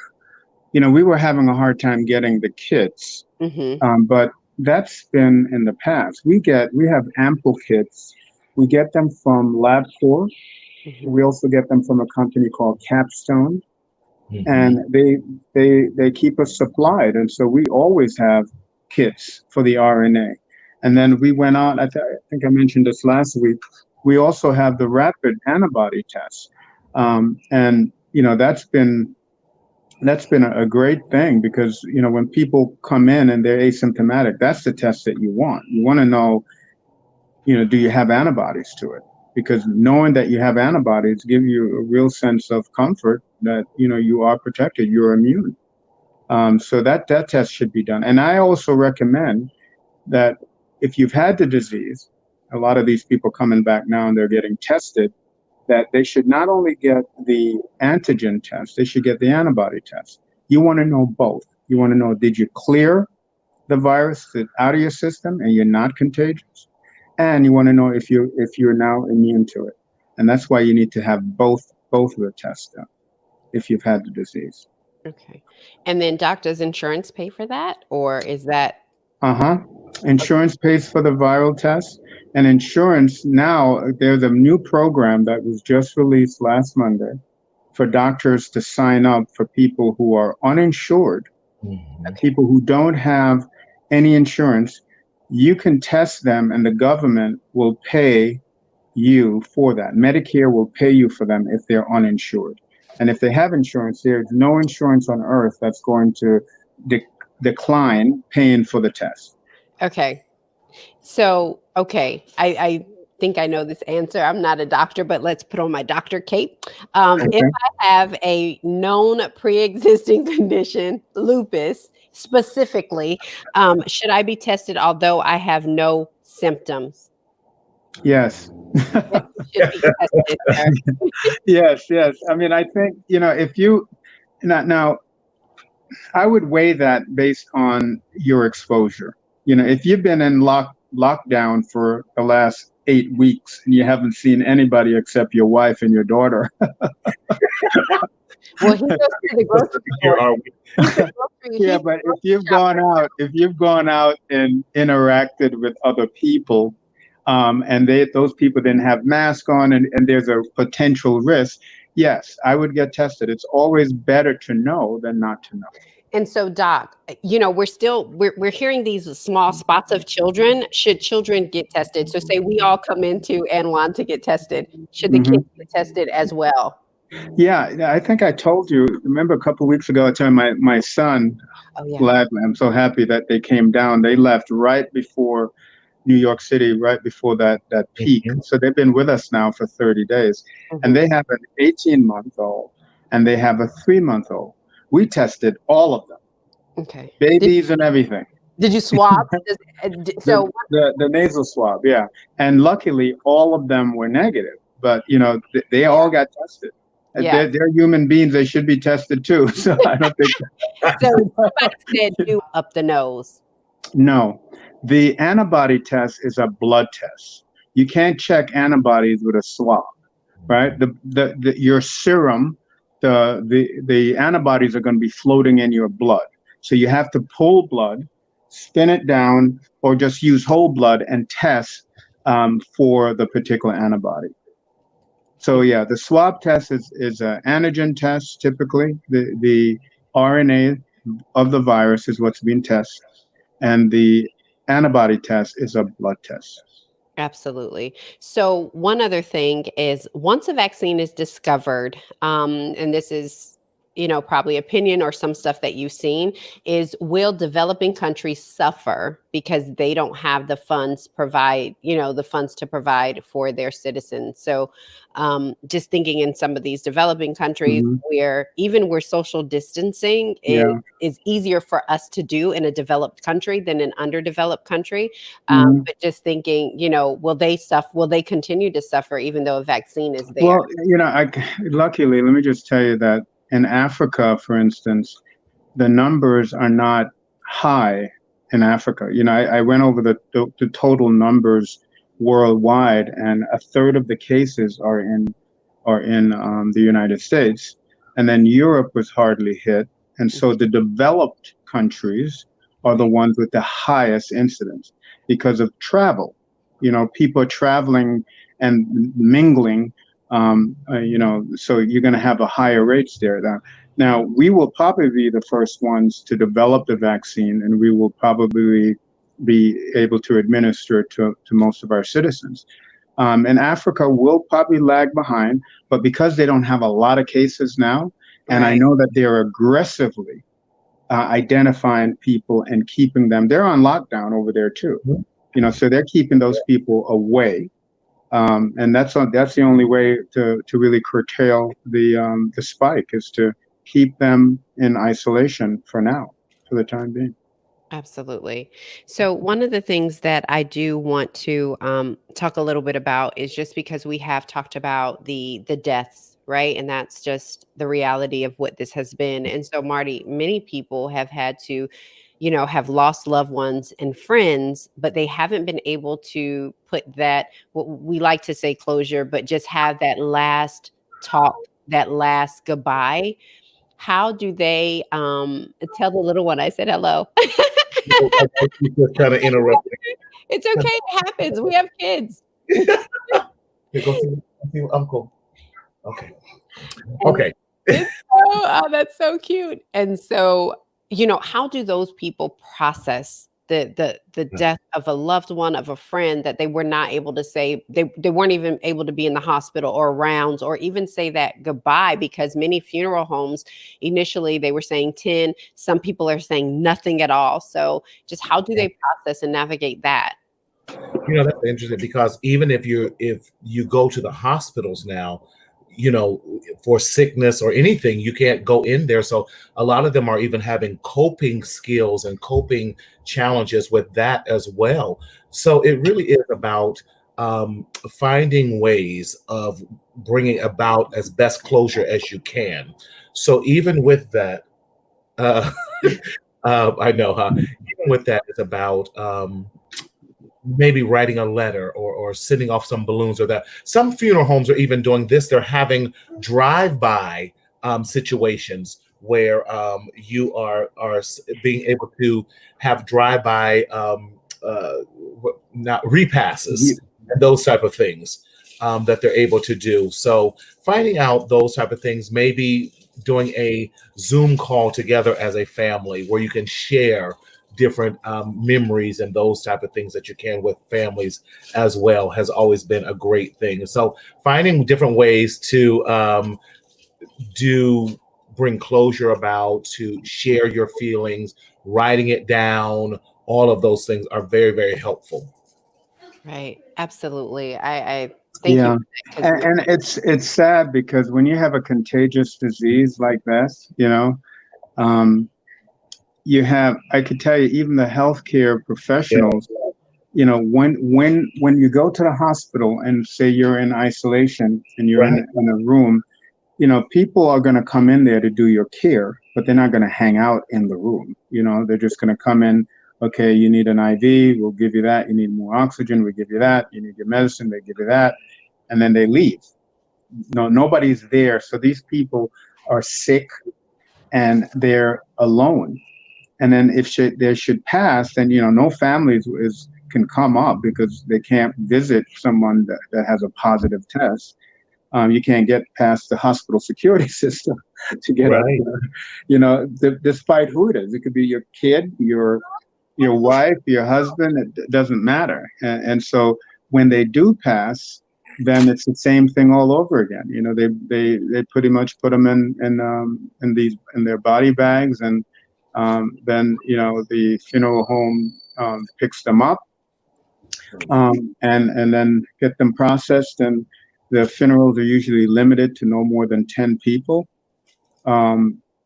Speaker 2: we were having a hard time getting the kits, but that's been in the past. We have ample kits. We get them from LabCorp. We also get them from a company called Capstone, and they keep us supplied, and so we always have kits for the RNA. And then we went out. I think I mentioned this last week. We also have the rapid antibody test, and that's been a great thing because when people come in and they're asymptomatic, that's the test that you want. You want to know, do you have antibodies to it? Because knowing that you have antibodies give you a real sense of comfort that you are protected, you're immune. So that test should be done. And I also recommend that if you've had the disease, a lot of these people coming back now and they're getting tested, that they should not only get the antigen test, they should get the antibody test. You want to know both. You want to know, did you clear the virus out of your system and you're not contagious? And you want to know if you're now immune to it. And that's why you need to have both of the tests done if you've had the disease.
Speaker 1: Okay. And then does insurance pay for that, or is that?
Speaker 2: Insurance pays for the viral test. And insurance now, there's a new program that was just released last Monday for doctors to sign up for people who are uninsured, people who don't have any insurance. You can test them and the government will pay you for that. Medicare will pay you for them if they're uninsured. And if they have insurance, there's no insurance on earth that's going to decline paying for the test.
Speaker 1: Okay. So, okay, I think I know this answer. I'm not a doctor, but let's put on my doctor cape. If I have a known pre-existing condition, lupus specifically, should I be tested although I have no symptoms?
Speaker 2: Yes.
Speaker 1: Should be tested, sir.
Speaker 2: Yes. I mean, I think, if you now, I would weigh that based on your exposure. If you've been in lockdown for the last 8 weeks and you haven't seen anybody except your wife and your daughter.
Speaker 1: Well, he goes to the grocery store.
Speaker 2: Yeah, but if you've gone out and interacted with other people, and those people didn't have masks on, and there's a potential risk, yes, I would get tested. It's always better to know than not to know.
Speaker 1: And so, Doc, we're hearing these small spots of children. Should children get tested? So say we all come into and want to get tested. Should the kids get tested as well?
Speaker 2: Yeah, I think I told you, remember a couple of weeks ago, I told my son, gladly, I'm so happy that they came down. They left right before New York City, right before that peak. So they've been with us now for 30 days. And they have an 18-month-old and they have a 3-month-old. We tested all of them.
Speaker 1: Okay.
Speaker 2: Babies and everything.
Speaker 1: Did you swab? So
Speaker 2: the nasal swab, yeah. And luckily, all of them were negative. But, they all got tested.
Speaker 1: Yeah.
Speaker 2: They're human beings. They should be tested too. So I don't think.
Speaker 1: So somebody said do up the nose.
Speaker 2: No. The antibody test is a blood test. You can't check antibodies with a swab, right? Your serum, the antibodies are going to be floating in your blood. So you have to pull blood, spin it down, or just use whole blood and test for the particular antibody. So yeah, the swab test is an antigen test. Typically, the RNA of the virus is what's being tested, and the antibody test is a blood test.
Speaker 1: Absolutely. So one other thing is once a vaccine is discovered, and this is, probably opinion or some stuff that you've seen, is will developing countries suffer because they don't have the funds to provide for their citizens? So just thinking in some of these developing countries where social distancing is easier for us to do in a developed country than an underdeveloped country. But just thinking, will they continue to suffer even though a vaccine is there?
Speaker 2: Well, luckily, let me just tell you that in Africa, for instance, the numbers are not high in Africa. I went over the total numbers worldwide, and a third of the cases are in the United States, and then Europe was hardly hit, and so the developed countries are the ones with the highest incidence because of travel. People are traveling and mingling. So you're going to have a higher rates there. Now, we will probably be the first ones to develop the vaccine, and we will probably be able to administer it to most of our citizens. And Africa will probably lag behind, but because they don't have a lot of cases now, and I know that they're aggressively identifying people and keeping them, they're on lockdown over there too. So they're keeping those people away. And that's the only way to really curtail the spike, is to keep them in isolation for the time being.
Speaker 1: Absolutely. So one of the things that I do want to talk a little bit about is just because we have talked about the deaths, right? And that's just the reality of what this has been. And so, Marty, many people have had to, have lost loved ones and friends, but they haven't been able to put that, what we like to say, closure, but just have that last talk, that last goodbye. How do they tell the little one I said hello?
Speaker 3: Just kind of interrupting.
Speaker 1: It's okay. It happens. We have kids.
Speaker 3: Go see uncle. Okay. Okay.
Speaker 1: That's so cute. And so, how do those people process the death of a loved one, of a friend, that they were not able to say, they weren't even able to be in the hospital or around, or even say that goodbye? Because many funeral homes, initially they were saying 10, some people are saying nothing at all. So just how do they process and navigate that?
Speaker 3: That's interesting, because even if you go to the hospitals now, for sickness or anything, you can't go in there. So a lot of them are even having coping skills and coping challenges with that as well. So it really is about finding ways of bringing about as best closure as you can. So even with that, I know, huh? Even with that, it's about maybe writing a letter or sending off some balloons, or that. Some funeral homes are even doing this. They're having drive-by situations where you are being able to have drive-by not repasses and those type of things that they're able to do. So finding out those type of things, maybe doing a Zoom call together as a family where you can share different memories and those type of things that you can with families as well has always been a great thing. So finding different ways to do bring closure about, to share your feelings, writing it down, all of those things are very, very helpful.
Speaker 1: Right. Absolutely. I thank you
Speaker 2: Yeah.
Speaker 1: for that because
Speaker 2: And it's sad because when you have a contagious disease like this, um, you have, I could tell you, even the healthcare
Speaker 3: Yeah.
Speaker 2: professionals, when you go to the hospital and say you're in isolation and you're
Speaker 3: Right.
Speaker 2: in a room, people are going to come in there to do your care, but they're not going to hang out in the room. They're just going to come in. Okay, you need an IV, we'll give you that. You need more oxygen, we give you that. You need your medicine, they give you that, and then they leave. No, nobody's there. So these people are sick and they're alone. And then if they should pass, then no families can come up because they can't visit someone that has a positive test. You can't get past the hospital security system to get up
Speaker 3: Right.
Speaker 2: there. Despite who it is, it could be your kid, your wife, your husband. It doesn't matter. And so when they do pass, then it's the same thing all over again. They pretty much put them in their body bags, and then the funeral home picks them up, and then get them processed. And the funerals are usually limited to no more than 10 people.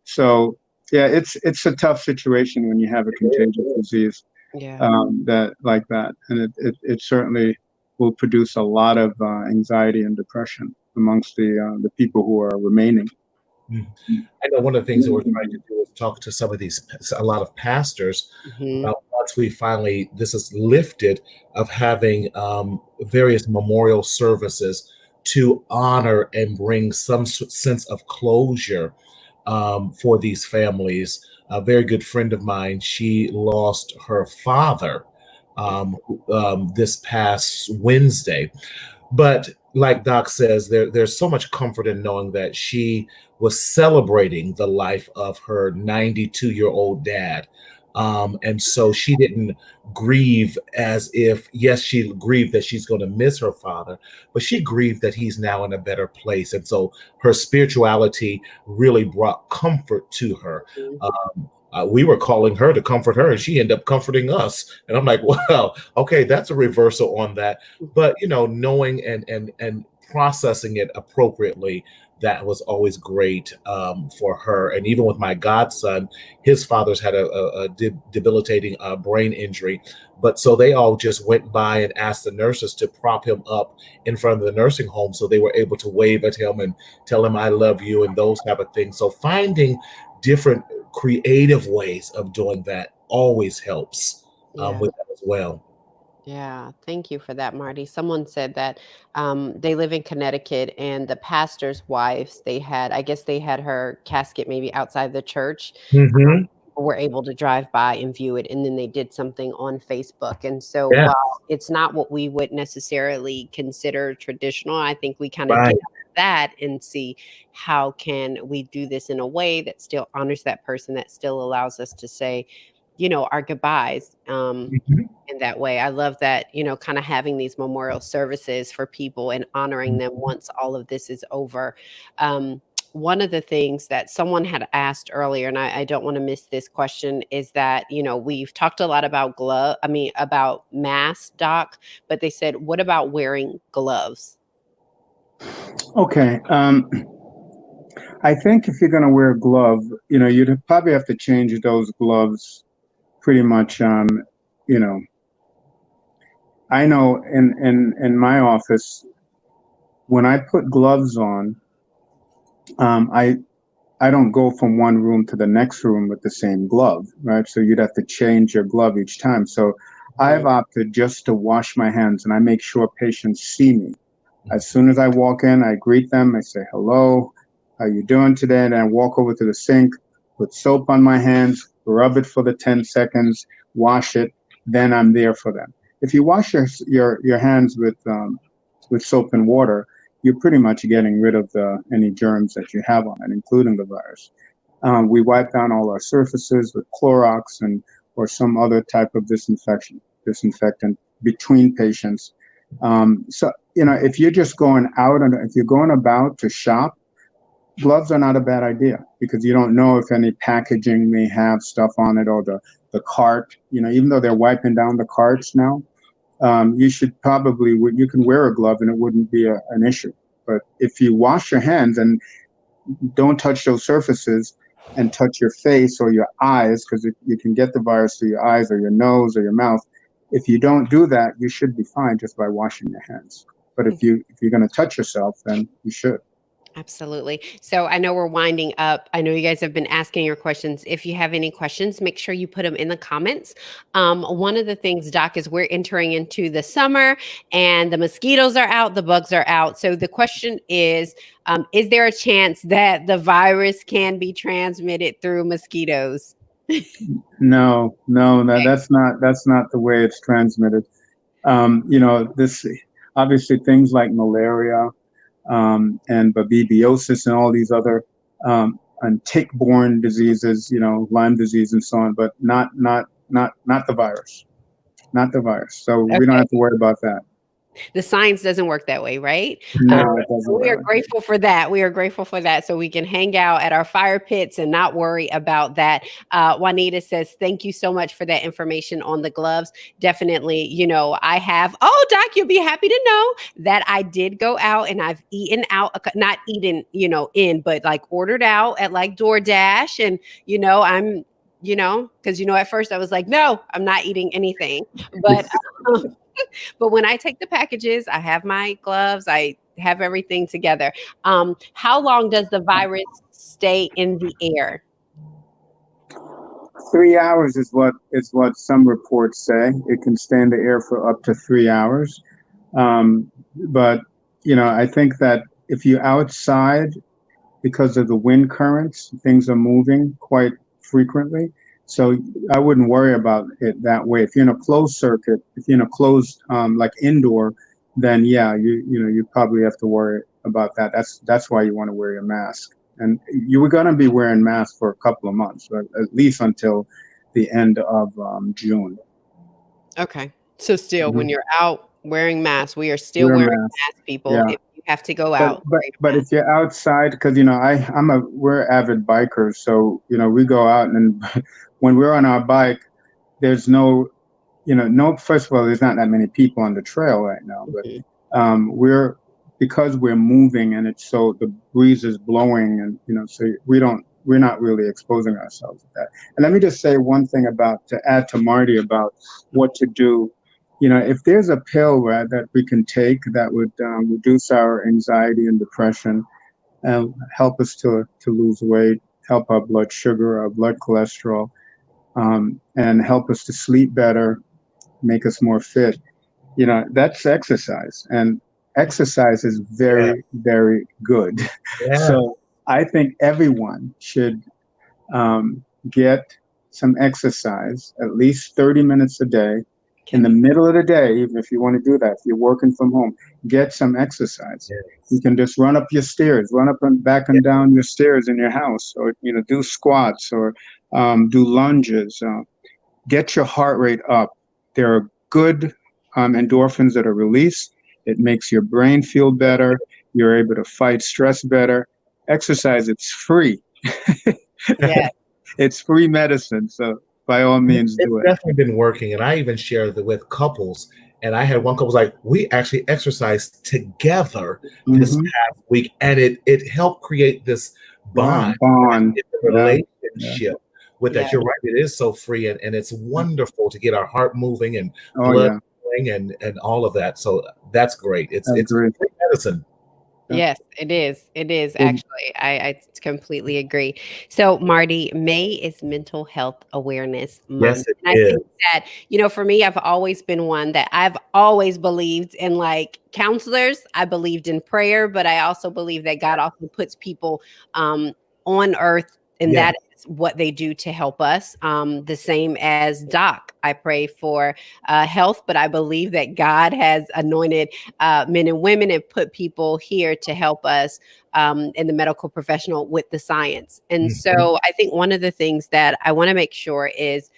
Speaker 2: So yeah, it's a tough situation when you have a contagious disease
Speaker 1: yeah.
Speaker 2: that like that, and it certainly will produce a lot of anxiety and depression amongst the people who are remaining.
Speaker 3: I know one of the things that we're trying to do is talk to a lot of pastors
Speaker 1: Mhm.
Speaker 3: about once this is lifted, of having various memorial services to honor and bring some sense of closure for these families. A very good friend of mine, she lost her father this past Wednesday. But like Doc says, there's so much comfort in knowing that she was celebrating the life of her 92-year-old dad. And so she didn't grieve as if, yes, she grieved that she's going to miss her father, but she grieved that he's now in a better place. And so her spirituality really brought comfort to her.
Speaker 1: Mhm.
Speaker 3: We were calling her to comfort her, and she ended up comforting us. And I'm like, well, okay, that's a reversal on that. But knowing and processing it appropriately, that was always great for her. And even with my godson, his father's had a debilitating brain injury. But so they all just went by and asked the nurses to prop him up in front of the nursing home, so they were able to wave at him and tell him, I love you, and those type of things. So finding different creative ways of doing that always helps
Speaker 1: Yeah.
Speaker 3: with that as well.
Speaker 1: Yeah, thank you for that, Marty. Someone said that they live in Connecticut, and the pastor's wives, I guess they had her casket maybe outside the church.
Speaker 3: Mm-hmm.
Speaker 1: Were able to drive by and view it, and then they did something on Facebook. And so
Speaker 3: Yeah,
Speaker 1: while it's not what we would necessarily consider traditional, I think we kind of
Speaker 3: right.
Speaker 1: get at that and see how can we do this in a way that still honors that person, that still allows us to say, our goodbyes.
Speaker 3: Mhm.
Speaker 1: In that way. I love that, kind of having these memorial services for people and honoring them once all of this is over. One of the things that someone had asked earlier, and I don't want to miss this question, is that, we've talked a lot about about masks, Doc, but they said, what about wearing gloves?
Speaker 2: Okay. I think if you're going to wear a glove, you'd probably have to change those gloves pretty much. You know, I know in my office, when I put gloves on, I don't go from one room to the next room with the same glove, right? So you'd have to change your glove each time. So I've
Speaker 1: Mhm.
Speaker 2: opted just to wash my hands, and I make sure patients see me. As soon as I walk in, I greet them. I say, hello, how you doing today? And I walk over to the sink, put soap on my hands, rub it for the 10 seconds, wash it. Then I'm there for them. if you wash your hands with soap and water, you're pretty much getting rid of any germs that you have on it, including the virus. We wipe down all our surfaces with Clorox or some other type of disinfectant between patients. So, if you're just going out and if you're going about to shop, gloves are not a bad idea, because you don't know if any packaging may have stuff on it, or the cart, even though they're wiping down the carts now, you can wear a glove and it wouldn't be an issue. But if you wash your hands and don't touch those surfaces and touch your face or your eyes, because you can get the virus through your eyes or your nose or your mouth. If you don't do that, you should be fine just by washing your hands. But if you're going to touch yourself, then you should.
Speaker 1: Absolutely. So I know we're winding up. I know you guys have been asking your questions. If you have any questions, make sure you put them in the comments. One of the things, Doc, is we're entering into the summer and the mosquitoes are out, the bugs are out. So the question is there a chance that the virus can be transmitted through mosquitoes?
Speaker 2: No, that's not the way it's transmitted. This obviously things like malaria, and babebiosis and all these other and tick-borne diseases, Lyme disease and so on, but not the virus, So we don't have to worry about that.
Speaker 1: The science doesn't work that way, right?
Speaker 2: No, it doesn't.
Speaker 1: We are grateful for that. We are grateful for that. So we can hang out at our fire pits and not worry about that. Juanita says, thank you so much for that information on the gloves. Definitely, I have, Doc, you'll be happy to know that I did go out and I've eaten out, not eaten, but like ordered out at like DoorDash. And, I'm, because, at first I was like, no, I'm not eating anything. But but when I take the packages, I have my gloves, I have everything together. How long does the virus stay in the air?
Speaker 2: 3 hours is what some reports say. It can stay in the air for up to 3 hours. But, I think that if you're outside, because of the wind currents, things are moving quite frequently. So I wouldn't worry about it that way. If you're in a closed circuit, if you're in a closed, like indoor, then yeah, you probably have to worry about that. That's why you want to wear your mask. And you were going to be wearing masks for a couple of months, but at least until the end of June.
Speaker 1: Okay. So still, when you're out wearing masks, we are still wearing masks, people. Yeah. If you have to go out.
Speaker 2: But if you're outside, because, we're avid bikers. So, we go out and when we're on our bike, there's first of all, there's not that many people on the trail right now, but because we're moving and the breeze is blowing and, so we're not really exposing ourselves to that. And let me just say one thing to add to Marty about what to do. If there's a pill that we can take that would reduce our anxiety and depression, help us to lose weight, help our blood sugar, our blood cholesterol, and help us to sleep better, make us more fit, that's exercise. And exercise is very, very good. Yeah. So I think everyone should get some exercise, at least 30 minutes a day. In the middle of the day, even if you want to do that, if you're working from home, get some exercise. Yes. You can just run up your stairs, run up and back and down your stairs in your house, or do squats, or do lunges. Get your heart rate up. There are good endorphins that are released. It makes your brain feel better. You're able to fight stress better. Exercise, it's free. Yeah. It's free medicine. So by all means, do it.
Speaker 3: It's definitely been working. And I even shared that with couples. And I had one couple like, we actually exercised together this past week. And it helped create this bond. Relationship with that. You're right. It is so free. And it's wonderful to get our heart moving and blood flowing and all of that. So that's great. It's free medicine.
Speaker 1: Yes, it is. It is actually. I completely agree. So, Marty, May is Mental Health Awareness Month.
Speaker 3: Yes, it
Speaker 1: and I think that, for me, I've always been one that I've always believed in like counselors. I believed in prayer, but I also believe that God also puts people on earth, and that is what they do to help us. The same as Doc. I pray for health, but I believe that God has anointed men and women and put people here to help us in the medical professional with the science. And so I think one of the things that I want to make sure is,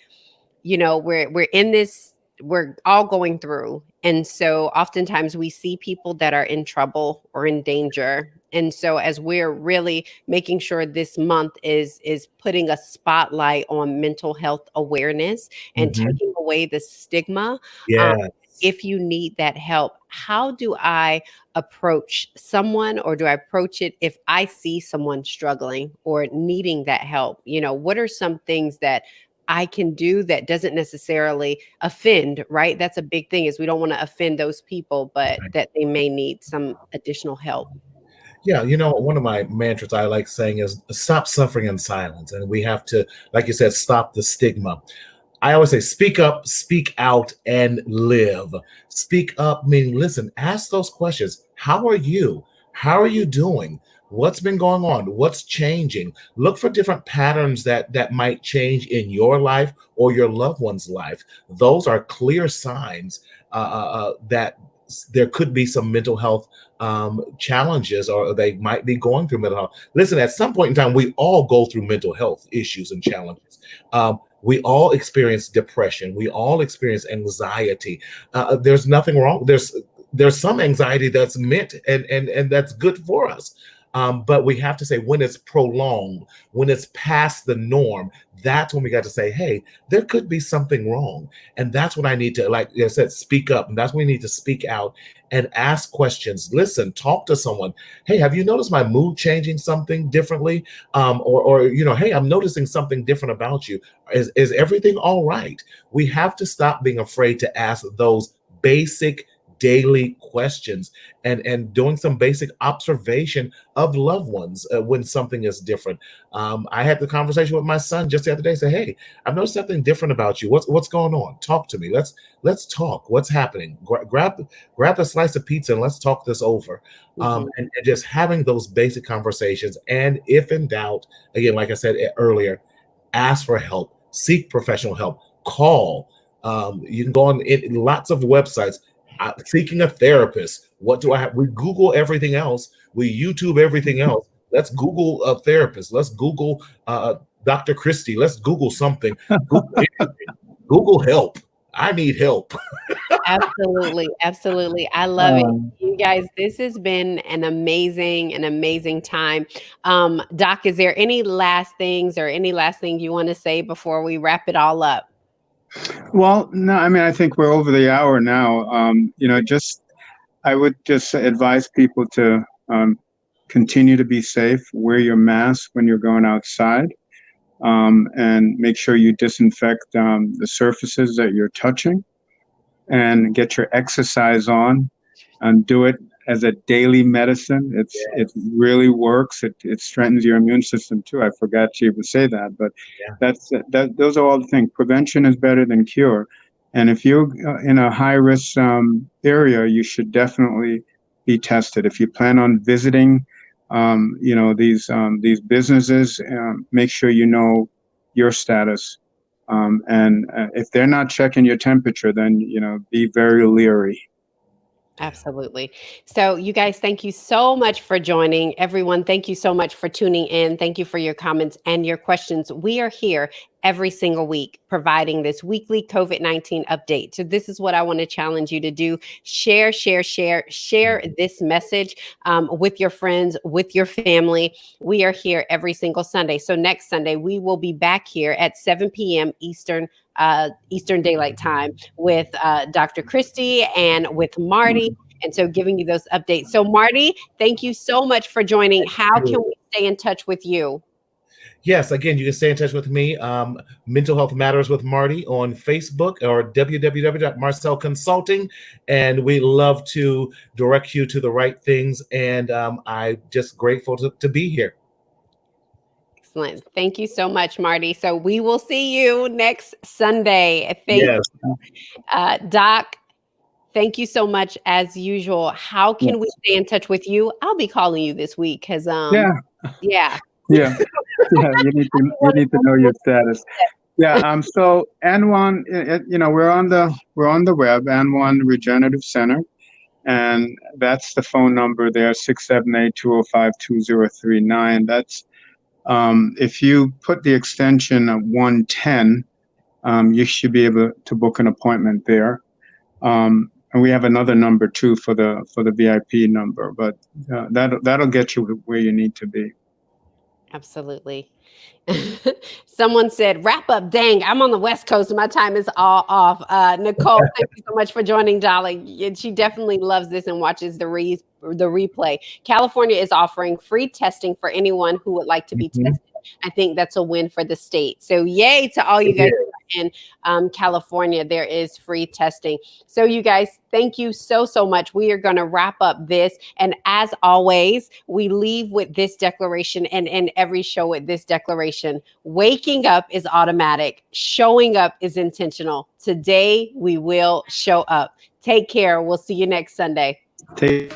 Speaker 1: we're in this, we're all going through. And so oftentimes we see people that are in trouble or in danger. And so as we're really making sure this month is putting a spotlight on mental health awareness and taking away the stigma.
Speaker 3: Yeah.
Speaker 1: If you need that help, how do I approach someone, or do I approach it if I see someone struggling or needing that help? What are some things that I can do that doesn't necessarily offend, right? That's a big thing, is we don't want to offend those people, but that they may need some additional help.
Speaker 3: Yeah, one of my mantras I like saying is stop suffering in silence. And we have to, like you said, stop the stigma. I always say, speak up, speak out, and live. Speak up, meaning listen, ask those questions. How are you? How are you doing? What's been going on? What's changing? Look for different patterns that might change in your life or your loved one's life. Those are clear signs that there could be some mental health challenges, or they might be going through mental health. Listen, at some point in time, we all go through mental health issues and challenges. We all experience depression. We all experience anxiety. There's nothing wrong. There's some anxiety that's meant and that's good for us. But we have to say, when it's prolonged, when it's past the norm, that's when we got to say, hey, there could be something wrong. And that's when I need to, like I said, speak up. And that's when we need to speak out and ask questions. Listen, talk to someone. Hey, have you noticed my mood changing something differently? Or hey, I'm noticing something different about you. Is everything all right? We have to stop being afraid to ask those basic daily questions and doing some basic observation of loved ones when something is different. I had the conversation with my son just the other day. Say, hey, I've noticed something different about you. What's going on? Talk to me. Let's talk. What's happening? Grab a slice of pizza and let's talk this over. And just having those basic conversations. And if in doubt, again, like I said earlier, ask for help. Seek professional help. Call. You can go on lots of websites. Seeking a therapist. What do I have? We Google everything else. We YouTube everything else. Let's Google a therapist. Let's Google Dr. Christie. Let's Google something. Google help. I need help.
Speaker 1: Absolutely. Absolutely. I love it. You guys, this has been an amazing time. Doc, is there any last things or any last thing you want to say before we wrap it all up?
Speaker 2: Well, no, I mean, I think we're over the hour now. I would just advise people to continue to be safe, wear your mask when you're going outside, and make sure you disinfect the surfaces that you're touching, and get your exercise on, and do it as a daily medicine. It really works. It strengthens your immune system too. I forgot to even say that, but those are all the things. Prevention is better than cure. And if you're in a high risk area, you should definitely be tested. If you plan on visiting, these businesses, make sure you know your status. And if they're not checking your temperature, then be very leery.
Speaker 1: Absolutely. So you guys, thank you so much for joining. Everyone, thank you so much for tuning in. Thank you for your comments and your questions. We are here every single week providing this weekly COVID-19 update. So this is what I want to challenge you to do. Share this message with your friends, with your family. We are here every single Sunday. So next Sunday, we will be back here at 7 p.m. Eastern Daylight Time with Dr. Christie and with Marty. And so giving you those updates. So Marty, thank you so much for joining. How can we stay in touch with you?
Speaker 3: Yes, again, you can stay in touch with me, Mental Health Matters with Marty on Facebook or www.marcelconsulting. And we love to direct you to the right things. And I'm just grateful to be here.
Speaker 1: Excellent. Thank you so much, Marty. So we will see you next Sunday. Thank you. Doc, thank you so much as usual. How can we stay in touch with you? I'll be calling you this week because
Speaker 2: Yeah, you need to know your status. Yeah. So N1, we're on the web, N1 Regenerative Center, and that's the phone number there, 678-205-2039. That's if you put the extension of 110, you should be able to book an appointment there. And we have another number too for the VIP number, but that'll get you where you need to be.
Speaker 1: Absolutely. Someone said, wrap up. Dang, I'm on the West Coast. My time is all off. Nicole, thank you so much for joining, darling. She definitely loves this and watches the replay. California is offering free testing for anyone who would like to be tested. I think that's a win for the state. So yay to all you guys in California. There is free testing. So you guys, thank you so much. We are going to wrap up this. And as always, we leave with this declaration and end every show with this declaration. Waking up is automatic. Showing up is intentional. Today, we will show up. Take care. We'll see you next Sunday.
Speaker 2: Take